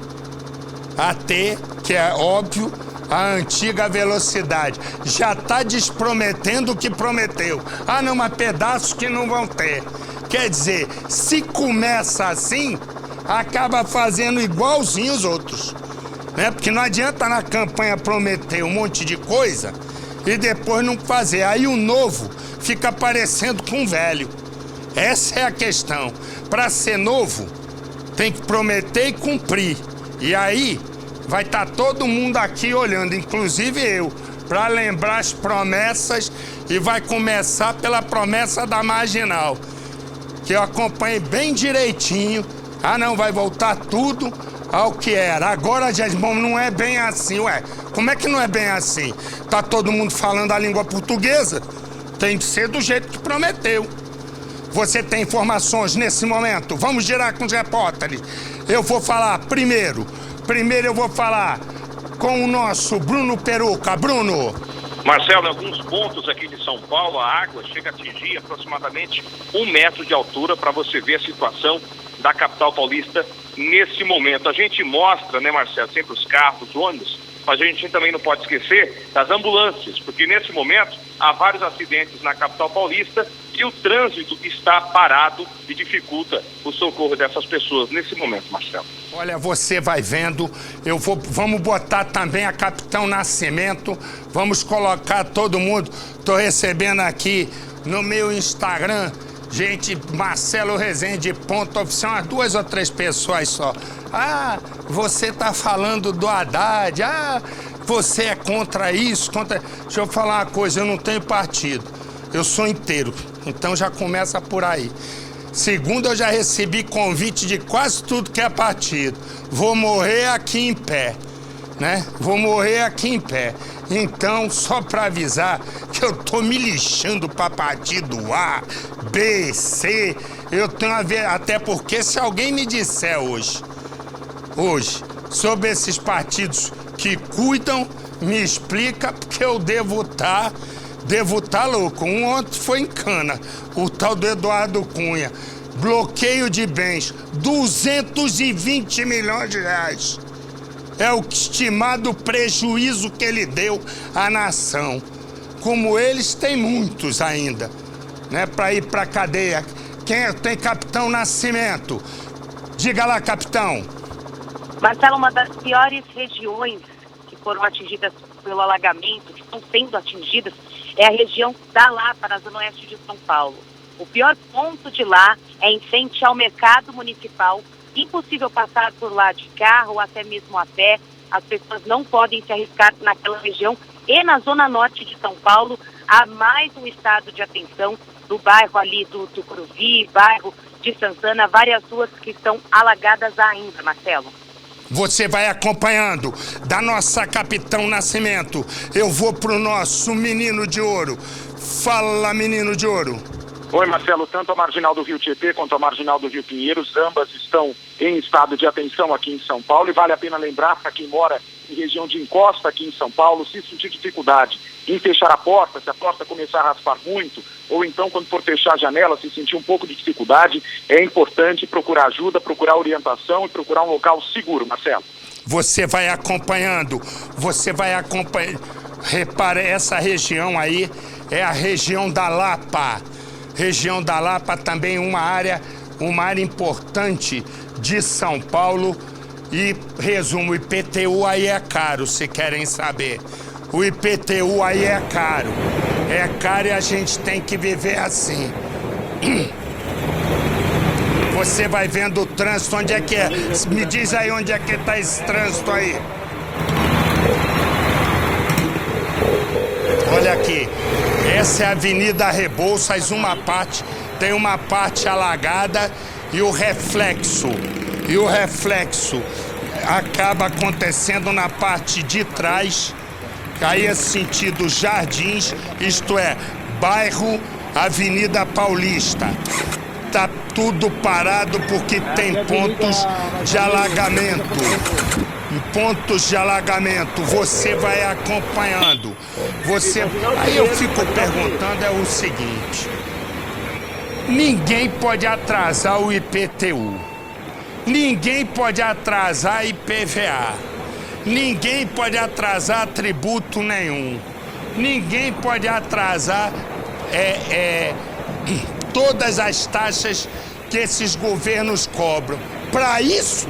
a ter, que é óbvio, a antiga velocidade. Já está desprometendo o que prometeu. Ah, não, mas pedaços que não vão ter. Quer dizer, se começa assim, acaba fazendo igualzinho os outros. Né? Porque não adianta na campanha prometer um monte de coisa e depois não fazer. Aí o novo fica parecendo com o velho. Essa é a questão. Para ser novo, tem que prometer e cumprir. E aí vai estar todo mundo aqui olhando, inclusive eu, para lembrar as promessas, e vai começar pela promessa da marginal, que eu acompanhei bem direitinho. Ah, não, vai voltar tudo ao que era. Agora, bom, não é bem assim. Ué, como é que não é bem assim? Tá todo mundo falando a língua portuguesa? Tem que ser do jeito que prometeu. Você tem informações nesse momento? Vamos girar com os repórteres. Eu vou falar primeiro eu vou falar com o nosso Bruno Peruca. Bruno. Marcelo, em alguns pontos aqui de São Paulo, a água chega a atingir aproximadamente 1 metro de altura, para você ver a situação da capital paulista nesse momento. A gente mostra, né, Marcelo, sempre os carros, os ônibus, mas a gente também não pode esquecer das ambulâncias, porque nesse momento há vários acidentes na capital paulista e o trânsito está parado e dificulta o socorro dessas pessoas nesse momento, Marcelo. Olha, você vai vendo, vamos botar também a Capitão Nascimento, vamos colocar todo mundo. Estou recebendo aqui no meu Instagram, gente, Marcelo Rezende, ponto oficial, umas 2 ou 3 pessoas só. Ah, você tá falando do Haddad, ah, você é contra isso, contra... Deixa eu falar uma coisa, eu não tenho partido, eu sou inteiro, então já começa por aí. Segundo, eu já recebi convite de quase tudo que é partido. Vou morrer aqui em pé, né? Vou morrer aqui em pé. Então, só para avisar que eu tô me lixando para partido A, B, C. Eu tenho a ver, até porque se alguém me disser hoje, sobre esses partidos que cuidam, me explica, porque eu devo estar louco. Um ontem foi em cana, o tal do Eduardo Cunha. Bloqueio de bens, 220 milhões de reais. É o estimado prejuízo que ele deu à nação. Como eles, tem muitos ainda, né, para ir para cadeia. Quem tem Capitão Nascimento? Diga lá, capitão. Marcelo, uma das piores regiões que foram atingidas pelo alagamento, que estão sendo atingidas, é a região da Lapa, na zona oeste de São Paulo. O pior ponto de lá é em frente ao mercado municipal. Impossível passar por lá de carro ou até mesmo a pé. As pessoas não podem se arriscar naquela região. E na zona norte de São Paulo, há mais um estado de atenção do bairro ali do Tucuruvi, bairro de Santana, várias ruas que estão alagadas ainda, Marcelo. Você vai acompanhando da nossa Capitão Nascimento. Eu vou pro nosso Menino de Ouro. Fala, Menino de Ouro. Oi, Marcelo, tanto a marginal do Rio Tietê quanto a marginal do Rio Pinheiros, ambas estão em estado de atenção aqui em São Paulo, e vale a pena lembrar para quem mora em região de encosta aqui em São Paulo, se sentir dificuldade em fechar a porta, se a porta começar a raspar muito, ou então quando for fechar a janela, se sentir um pouco de dificuldade, é importante procurar ajuda, procurar orientação e procurar um local seguro, Marcelo. Você vai acompanhando. Repare, essa região aí é a região da Lapa. Região da Lapa também uma área importante de São Paulo. E, resumo, o IPTU aí é caro, se querem saber. O IPTU aí é caro. É caro e a gente tem que viver assim. Você vai vendo o trânsito, onde é que é? Me diz aí onde é que tá esse trânsito aí. Olha aqui, essa é a Avenida Rebouças, tem uma parte alagada e o reflexo acaba acontecendo na parte de trás, aí é sentido Jardins, isto é, bairro Avenida Paulista. Tá tudo parado porque tem pontos de alagamento. Você vai acompanhando. Aí eu fico perguntando, é o seguinte: ninguém pode atrasar o IPTU. Ninguém pode atrasar IPVA. Ninguém pode atrasar tributo nenhum. Ninguém pode atrasar todas as taxas que esses governos cobram. Para isso,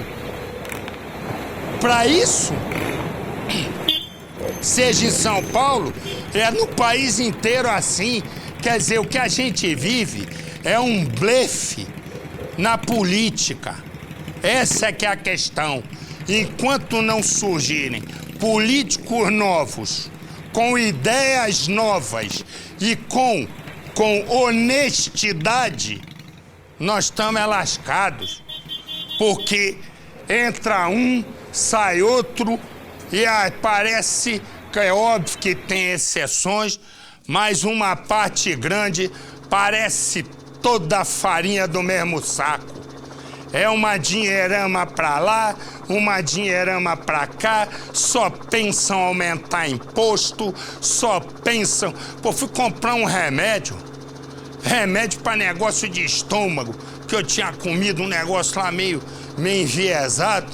seja em São Paulo, é no país inteiro assim. Quer dizer, o que a gente vive é um blefe na política. Essa é que é a questão. Enquanto não surgirem políticos novos, com ideias novas e com honestidade, nós estamos lascados. Porque entra um, sai outro, e parece que é óbvio que tem exceções, mas uma parte grande parece toda a farinha do mesmo saco. É uma dinheirama pra lá, uma dinheirama pra cá, só pensam aumentar imposto, só pensam... Pô, fui comprar um remédio pra negócio de estômago, que eu tinha comido um negócio lá meio enviesado.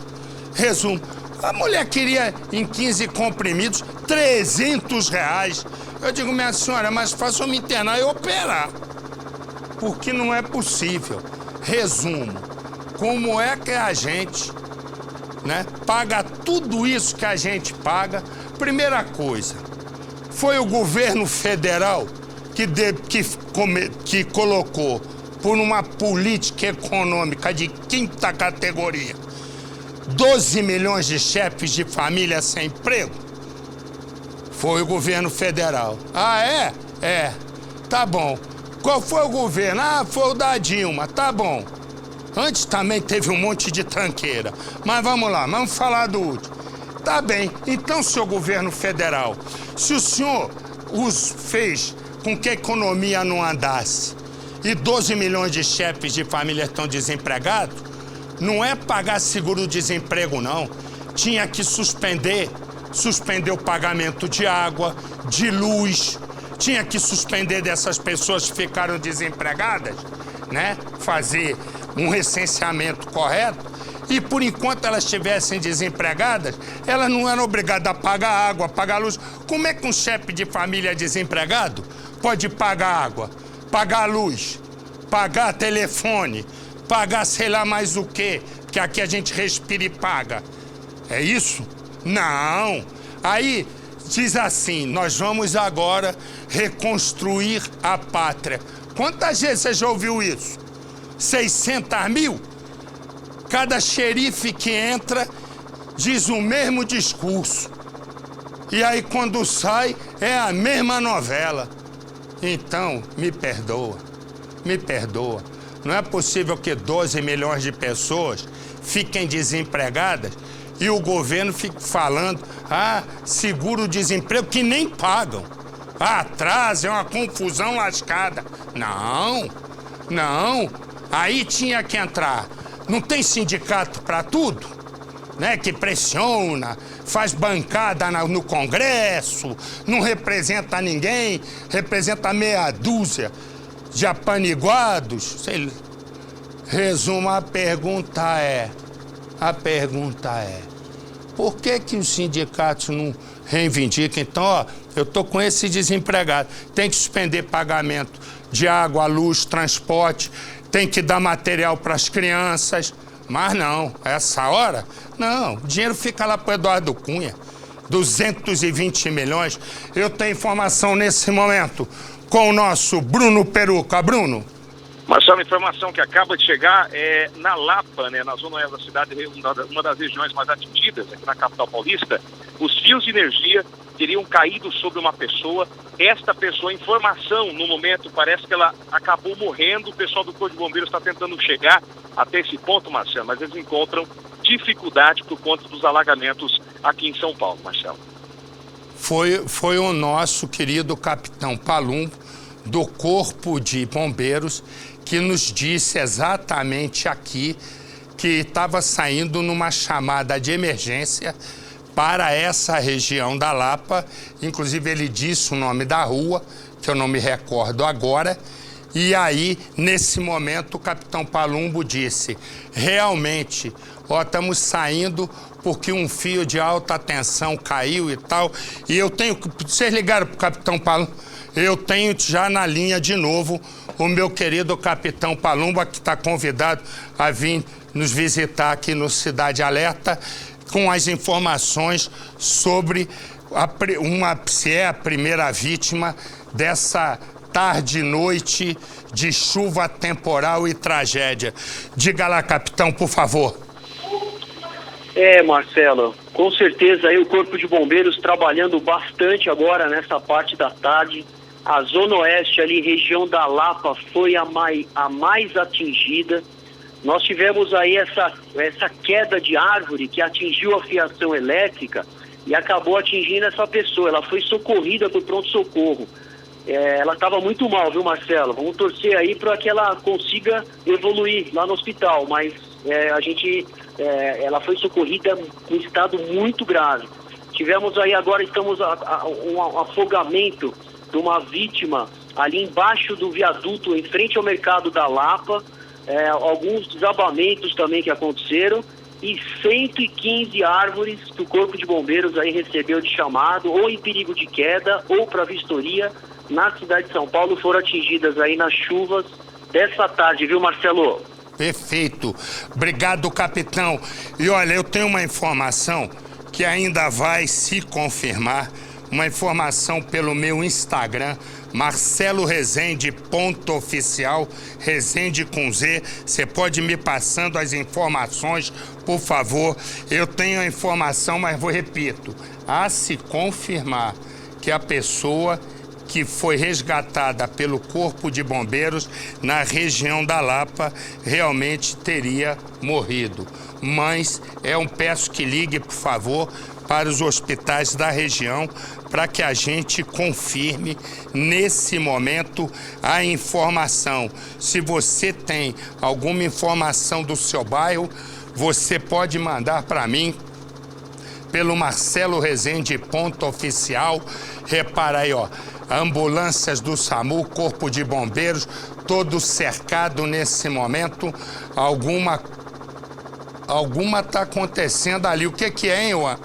Resumo, a mulher queria em 15 comprimidos, R$300. Eu digo, minha senhora, mas faça eu me internar e operar, porque não é possível. Resumo, como é que a gente, né, paga tudo isso que a gente paga? Primeira coisa, foi o governo federal que colocou por uma política econômica de quinta categoria 12 milhões de chefes de família sem emprego? Foi o governo federal. Ah, é? É. Tá bom. Qual foi o governo? Ah, foi o da Dilma. Tá bom. Antes também teve um monte de tranqueira. Mas vamos lá, vamos falar do último. Tá bem. Então, senhor governo federal, se o senhor os fez com que a economia não andasse e 12 milhões de chefes de família estão desempregados, não é pagar seguro-desemprego, não. Tinha que suspender o pagamento de água, de luz, tinha que suspender dessas pessoas que ficaram desempregadas, né? Fazer um recenseamento correto. E por enquanto elas estivessem desempregadas, elas não eram obrigadas a pagar água, pagar luz. Como é que um chefe de família desempregado pode pagar água, pagar luz, pagar telefone, pagar sei lá mais o quê, que aqui a gente respira e paga? É isso? Não. Aí diz assim, nós vamos agora reconstruir a pátria. Quantas vezes você já ouviu isso? 600 mil? Cada xerife que entra diz o mesmo discurso. E aí quando sai é a mesma novela. Então, me perdoa. Não é possível que 12 milhões de pessoas fiquem desempregadas e o governo fique falando, seguro-desemprego, que nem pagam. Atraso, é uma confusão lascada. Não. Aí tinha que entrar. Não tem sindicato para tudo, né? Que pressiona, faz bancada no Congresso, não representa ninguém, representa meia dúzia de apaniguados. Resumo, a pergunta é, por que os sindicatos não reivindicam? Então, eu tô com esse desempregado, tem que suspender pagamento de água, luz, transporte, tem que dar material para as crianças. Mas não, essa hora, não, o dinheiro fica lá para o Eduardo Cunha, 220 milhões. Eu tenho informação nesse momento com o nosso Bruno Peruca. Bruno. Marcelo, a informação que acaba de chegar é na Lapa, né, na zona oeste da cidade, uma das regiões mais atingidas aqui na capital paulista. Os fios de energia teriam caído sobre uma pessoa. Esta pessoa, informação no momento, parece que ela acabou morrendo. O pessoal do Corpo de Bombeiros está tentando chegar até esse ponto, Marcelo, mas eles encontram dificuldade por conta dos alagamentos aqui em São Paulo, Marcelo. Foi o nosso querido capitão Palumbo, do Corpo de Bombeiros, que nos disse exatamente aqui que estava saindo numa chamada de emergência para essa região da Lapa. Inclusive ele disse o nome da rua, que eu não me recordo agora, E aí, nesse momento, o capitão Palumbo disse, realmente, estamos saindo porque um fio de alta tensão caiu e tal. E eu tenho, vocês ligaram pro capitão Palumbo? Eu tenho já na linha de novo o meu querido capitão Palumbo, que está convidado a vir nos visitar aqui no Cidade Alerta, com as informações sobre se é a primeira vítima dessa tarde e noite de chuva temporal e tragédia. Diga lá, capitão, por favor. Marcelo, com certeza aí o Corpo de Bombeiros trabalhando bastante agora nessa parte da tarde. A Zona Oeste, ali, região da Lapa, foi a mais atingida. Nós tivemos aí essa queda de árvore que atingiu a fiação elétrica e acabou atingindo essa pessoa. Ela foi socorrida por pronto-socorro. Ela estava muito mal, viu, Marcelo? Vamos torcer aí para que ela consiga evoluir lá no hospital, mas ela foi socorrida em estado muito grave. Tivemos aí agora, estamos um afogamento de uma vítima ali embaixo do viaduto, em frente ao mercado da Lapa, alguns desabamentos também que aconteceram, e 115 árvores que o Corpo de Bombeiros aí recebeu de chamado, ou em perigo de queda, ou para vistoria, na cidade de São Paulo, foram atingidas aí nas chuvas dessa tarde, viu, Marcelo? Perfeito. Obrigado, capitão. E olha, eu tenho uma informação que ainda vai se confirmar, uma informação pelo meu Instagram, Marcelo Rezende, _oficial, Rezende com Z. Você pode me passando as informações, por favor. Eu tenho a informação, mas repito, a se confirmar que a pessoa que foi resgatada pelo Corpo de Bombeiros na região da Lapa realmente teria morrido. Mas peço que ligue, por favor, para os hospitais da região para que a gente confirme nesse momento a informação. Se você tem alguma informação do seu bairro, você pode mandar para mim pelo Marcelo Rezende _oficial. Repara aí, ambulâncias do SAMU, Corpo de Bombeiros, todo cercado nesse momento. Alguma tá acontecendo ali. O que é, hein, Juan?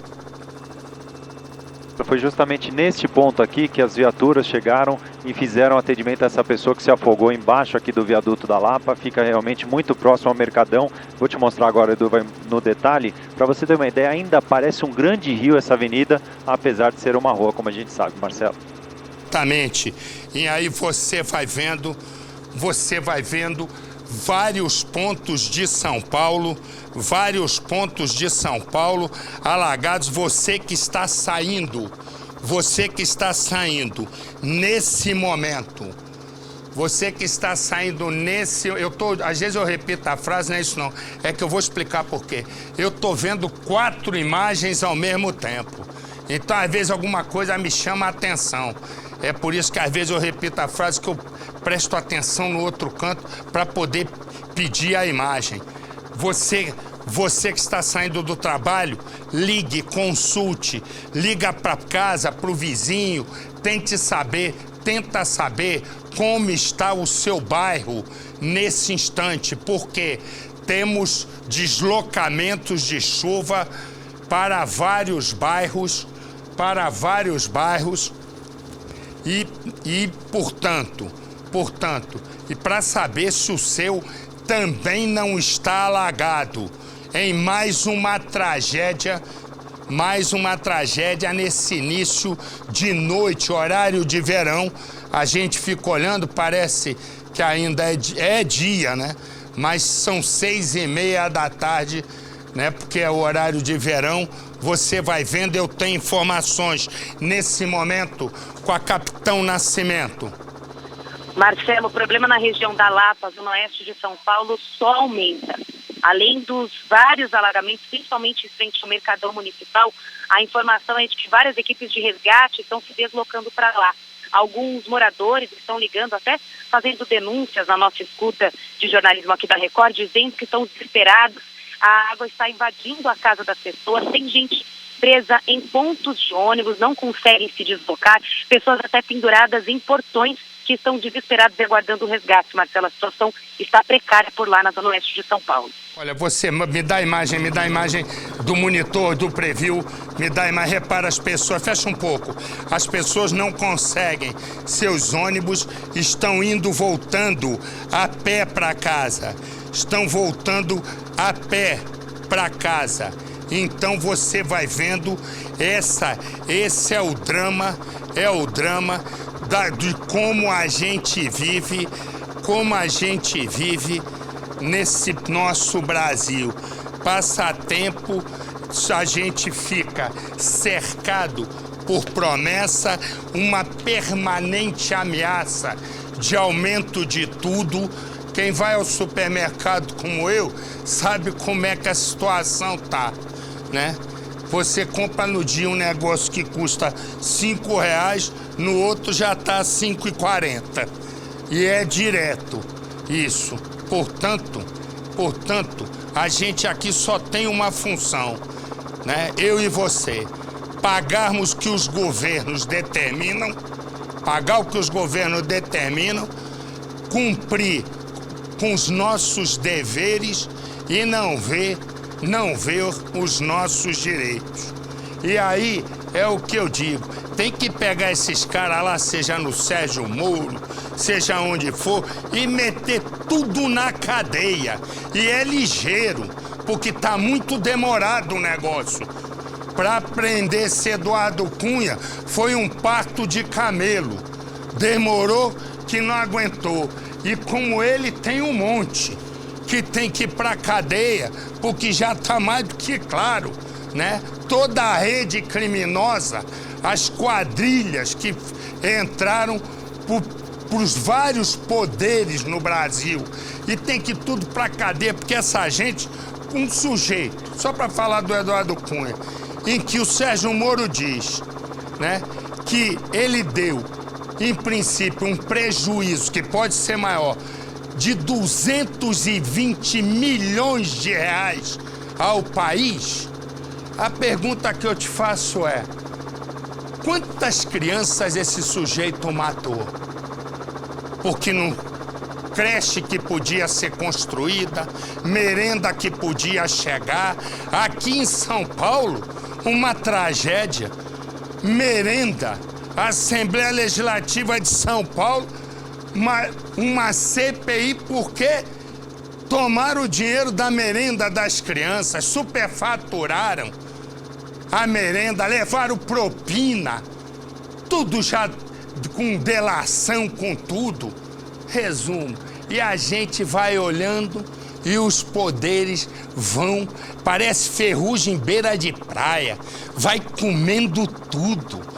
Foi justamente neste ponto aqui que as viaturas chegaram e fizeram atendimento a essa pessoa que se afogou embaixo aqui do viaduto da Lapa. Fica realmente muito próximo ao Mercadão. Vou te mostrar agora, Edu, no detalhe. Para você ter uma ideia, ainda parece um grande rio essa avenida, apesar de ser uma rua, como a gente sabe, Marcelo. Exatamente. E aí você vai vendo vários pontos de São Paulo alagados. Você que está saindo nesse momento, às vezes eu repito a frase, não é isso não, é que eu vou explicar por quê. Eu tô vendo 4 imagens ao mesmo tempo, então às vezes alguma coisa me chama a atenção. É por isso que às vezes eu repito a frase, que eu presto atenção no outro canto para poder pedir a imagem. Você que está saindo do trabalho, ligue, consulte, liga para casa, para o vizinho, tenta saber como está o seu bairro nesse instante, porque temos deslocamentos de chuva para vários bairros, e portanto, e para saber se o seu também não está alagado, em mais uma tragédia nesse início de noite, horário de verão. A gente fica olhando, parece que ainda é dia, né? Mas são 6:30 da tarde, né? Porque é o horário de verão. Você vai vendo, eu tenho informações nesse momento com a Capitão Nascimento. Marcelo, o problema na região da Lapa, zona oeste de São Paulo, só aumenta. Além dos vários alagamentos, principalmente em frente ao Mercadão Municipal, a informação é de que várias equipes de resgate estão se deslocando para lá. Alguns moradores estão ligando, até fazendo denúncias na nossa escuta de jornalismo aqui da Record, dizendo que estão desesperados. A água está invadindo a casa das pessoas, tem gente presa em pontos de ônibus, não conseguem se deslocar, pessoas até penduradas em portões que estão desesperados e aguardando o resgate. Marcelo, a situação está precária por lá na zona oeste de São Paulo. Olha, você me dá a imagem do monitor, do preview, me dá a imagem, repara as pessoas, fecha um pouco. As pessoas não conseguem, seus ônibus estão voltando a pé para casa. Estão voltando a pé para casa. Então você vai vendo, esse é o drama de como a gente vive nesse nosso Brasil. Passatempo, a gente fica cercado por promessa, uma permanente ameaça de aumento de tudo. Quem vai ao supermercado como eu sabe como é que a situação tá, né? Você compra no dia um negócio que custa R$5, no outro já tá R$5,40. E é direto isso. Portanto, a gente aqui só tem uma função, né? Eu e você, pagarmos o que os governos determinam, cumprir com os nossos deveres e não ver os nossos direitos. E aí é o que eu digo, tem que pegar esses caras lá, seja no Sérgio Moro, seja onde for, e meter tudo na cadeia. E é ligeiro, porque tá muito demorado o negócio. Para prender esse Eduardo Cunha foi um parto de camelo. Demorou que não aguentou. E como ele tem um monte que tem que ir pra cadeia, porque já tá mais do que claro, né? Toda a rede criminosa, as quadrilhas que entraram pros vários poderes no Brasil. E tem que ir tudo pra cadeia, porque essa gente, um sujeito, só para falar do Eduardo Cunha, em que o Sérgio Moro diz, né, que ele deu, em princípio, um prejuízo que pode ser maior, de 220 milhões de reais ao país. A pergunta que eu te faço é: quantas crianças esse sujeito matou? Porque não creche que podia ser construída, merenda que podia chegar. Aqui em São Paulo, uma tragédia. Merenda. A Assembleia Legislativa de São Paulo, uma CPI porque tomaram o dinheiro da merenda das crianças, superfaturaram a merenda, levaram propina, tudo já com delação, com tudo. Resumo, e a gente vai olhando e os poderes vão, parece ferrugem em beira de praia, vai comendo tudo.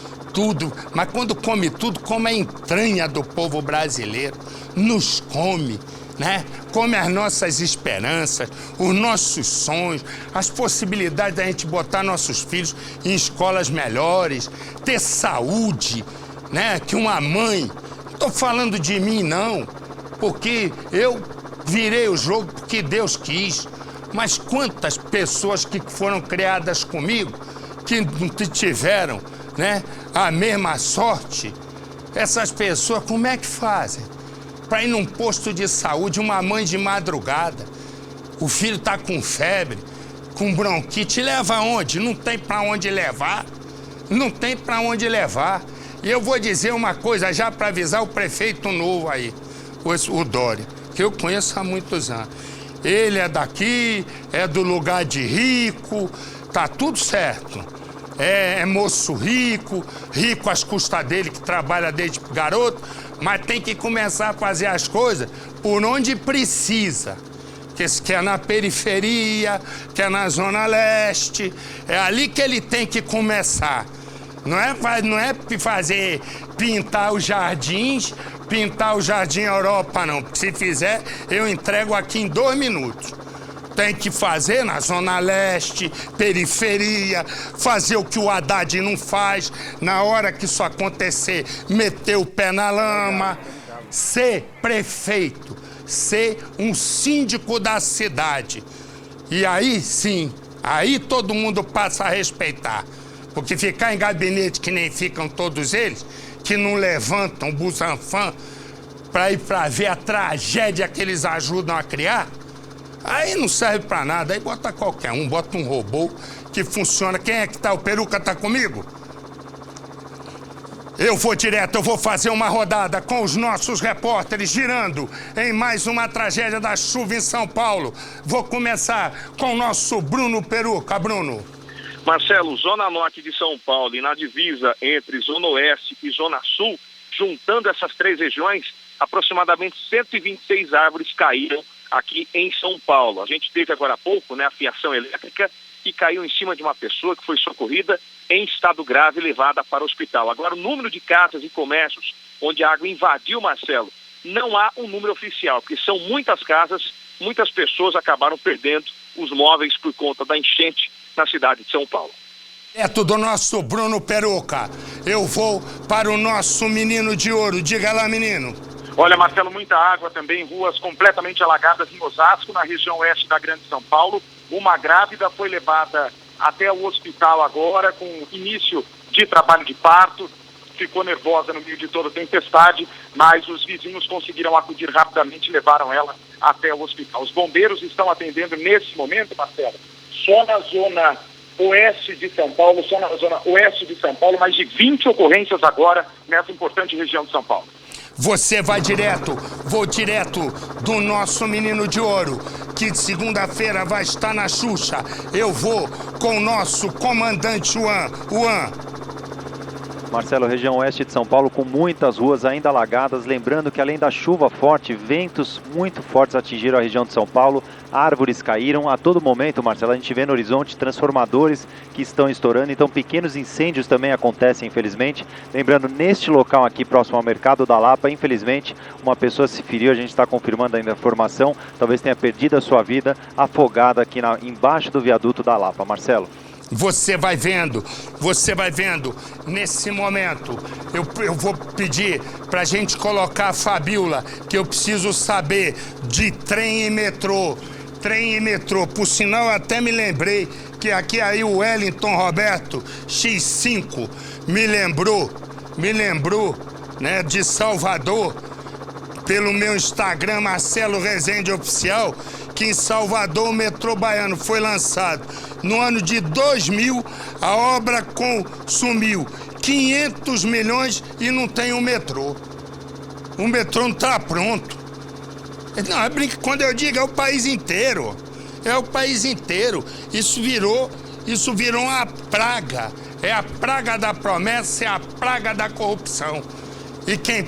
Mas quando come tudo, come a entranha do povo brasileiro, nos come, né? Come as nossas esperanças, os nossos sonhos, as possibilidades da gente botar nossos filhos em escolas melhores, ter saúde, né? Que uma mãe, não tô falando de mim não, porque eu virei o jogo porque Deus quis, mas quantas pessoas que foram criadas comigo que não tiveram, né, a mesma sorte? Essas pessoas, como é que fazem? Para ir num posto de saúde, uma mãe de madrugada, o filho tá com febre, com bronquite, leva aonde? Não tem para onde levar. Não tem para onde levar. E eu vou dizer uma coisa, já para avisar o prefeito novo aí, o Dória, que eu conheço há muitos anos. Ele é daqui, é do lugar de rico, tá tudo certo. É moço rico às custas dele, que trabalha desde garoto, mas tem que começar a fazer as coisas por onde precisa. Que é na periferia, que é na Zona Leste, é ali que ele tem que começar. Não é fazer, pintar os jardins, pintar o Jardim Europa, não. Porque se fizer, eu entrego aqui em 2 minutos. Tem que fazer na Zona Leste, periferia, fazer o que o Haddad não faz. Na hora que isso acontecer, meter o pé na lama. Ser prefeito, ser um síndico da cidade. E aí sim, aí todo mundo passa a respeitar. Porque ficar em gabinete que nem ficam todos eles, que não levantam o Busanfan para ir para ver a tragédia que eles ajudam a criar, aí não serve para nada. Aí bota qualquer um, bota um robô que funciona. Quem é que tá? O Peruca tá comigo? Eu vou direto, eu vou fazer uma rodada com os nossos repórteres girando em mais uma tragédia da chuva em São Paulo. Vou começar com o nosso Bruno Peruca. Bruno. Marcelo, Zona Norte de São Paulo e na divisa entre Zona Oeste e Zona Sul, juntando essas três regiões, aproximadamente 126 árvores caíram aqui em São Paulo. A gente teve agora há pouco, né, a fiação elétrica que caiu em cima de uma pessoa que foi socorrida em estado grave e levada para o hospital. Agora, o número de casas e comércios onde a água invadiu, Marcelo, não há um número oficial, porque são muitas casas, muitas pessoas acabaram perdendo os móveis por conta da enchente na cidade de São Paulo. Do nosso Bruno Peruca, eu vou para o nosso menino de ouro. Diga lá, menino. Olha, Marcelo, muita água também, ruas completamente alagadas em Osasco, na região oeste da Grande São Paulo. Uma grávida foi levada até o hospital agora, com início de trabalho de parto. Ficou nervosa no meio de toda a tempestade, mas os vizinhos conseguiram acudir rapidamente e levaram ela até o hospital. Os bombeiros estão atendendo nesse momento, Marcelo, só na zona oeste de São Paulo, mais de 20 ocorrências agora nessa importante região de São Paulo. Você vai direto, vou direto do nosso menino de ouro, que de segunda-feira vai estar na Xuxa. Eu vou com o nosso comandante Juan. Marcelo, região oeste de São Paulo com muitas ruas ainda alagadas. Lembrando que além da chuva forte, ventos muito fortes atingiram a região de São Paulo. Árvores caíram a todo momento, Marcelo. A gente vê no horizonte transformadores que estão estourando. Então pequenos incêndios também acontecem, infelizmente. Lembrando, neste local aqui próximo ao Mercado da Lapa, infelizmente, uma pessoa se feriu. A gente está confirmando ainda a informação. Talvez tenha perdido a sua vida afogada aqui embaixo do viaduto da Lapa. Marcelo. Você vai vendo, nesse momento, eu vou pedir pra gente colocar a Fabiola, que eu preciso saber de trem e metrô, por sinal eu até me lembrei que aqui aí o Wellington Roberto X5 me lembrou, né, de Salvador, pelo meu Instagram, Marcelo Rezende Oficial, que em Salvador o metrô baiano foi lançado. No ano de 2000, a obra consumiu 500 milhões e não tem um metrô. O metrô não está pronto. Não, é quando eu digo é o país inteiro. É o país inteiro. Isso virou uma praga. É a praga da promessa, é a praga da corrupção. E quem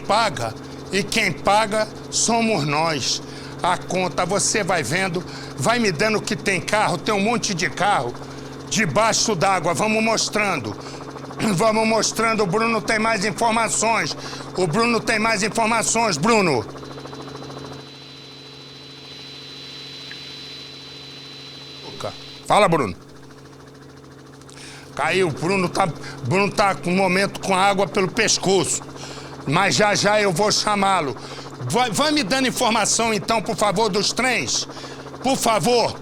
paga somos nós. A conta, você vai vendo, vai me dando que tem carro, tem um monte de carro debaixo d'água. Vamos mostrando, o Bruno tem mais informações. Bruno. Fala, Bruno. Caiu, Bruno tá com um momento com água pelo pescoço, mas já eu vou chamá-lo. Vai me dando informação, então, por favor, dos trens. Por favor.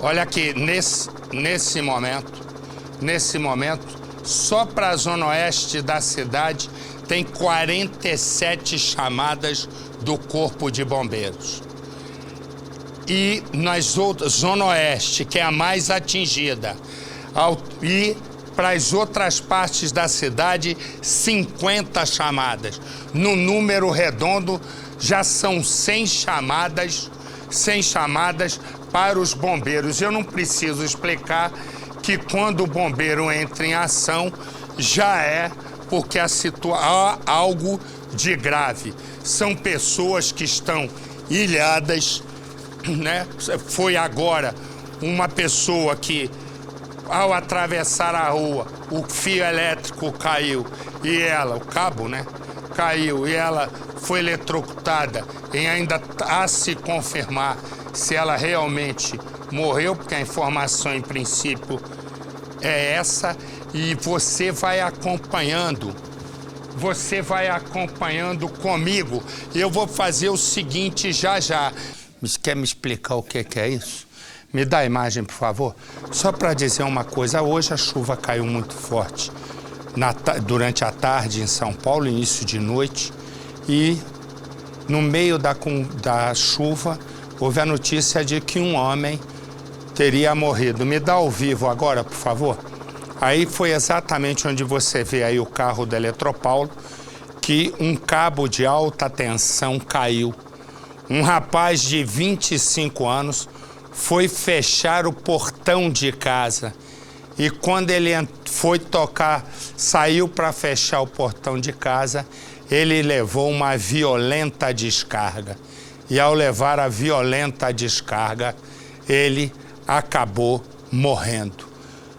Olha aqui, nesse momento, só para a zona oeste da cidade, tem 47 chamadas do Corpo de Bombeiros. E nas outras, zona oeste, que é a mais atingida, e para as outras partes da cidade, 50 chamadas. No número redondo, já são 100 chamadas para os bombeiros. Eu não preciso explicar que quando o bombeiro entra em ação, já é porque há algo de grave. São pessoas que estão ilhadas, né? Foi agora uma pessoa que, ao atravessar a rua, o fio elétrico caiu e ela, o cabo, né, caiu e ela foi eletrocutada, e ainda a se confirmar se ela realmente morreu, porque a informação em princípio é essa, e você vai acompanhando comigo. Eu vou fazer o seguinte já. Quer me explicar o que é isso? Me dá a imagem, por favor. Só para dizer uma coisa, hoje a chuva caiu muito forte durante a tarde em São Paulo, início de noite, e no meio da chuva houve a notícia de que um homem teria morrido. Me dá ao vivo agora, por favor. Aí foi exatamente onde você vê aí o carro da Eletropaulo, que um cabo de alta tensão caiu. Um rapaz de 25 anos foi fechar o portão de casa e quando ele foi tocar, saiu para fechar o portão de casa, ele levou uma violenta descarga. E ao levar a violenta descarga, ele acabou morrendo.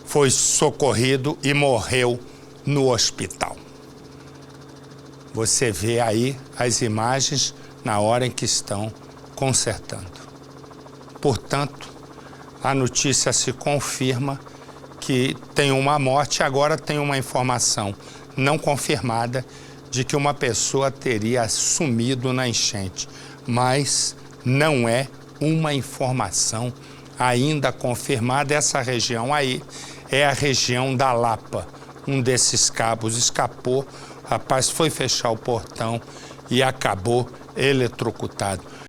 Foi socorrido e morreu no hospital. Você vê aí as imagens na hora em que estão consertando. Portanto, a notícia se confirma que tem uma morte, agora tem uma informação não confirmada de que uma pessoa teria sumido na enchente, mas não é uma informação ainda confirmada. Essa região aí é a região da Lapa. Um desses cabos escapou, o rapaz foi fechar o portão e acabou eletrocutado.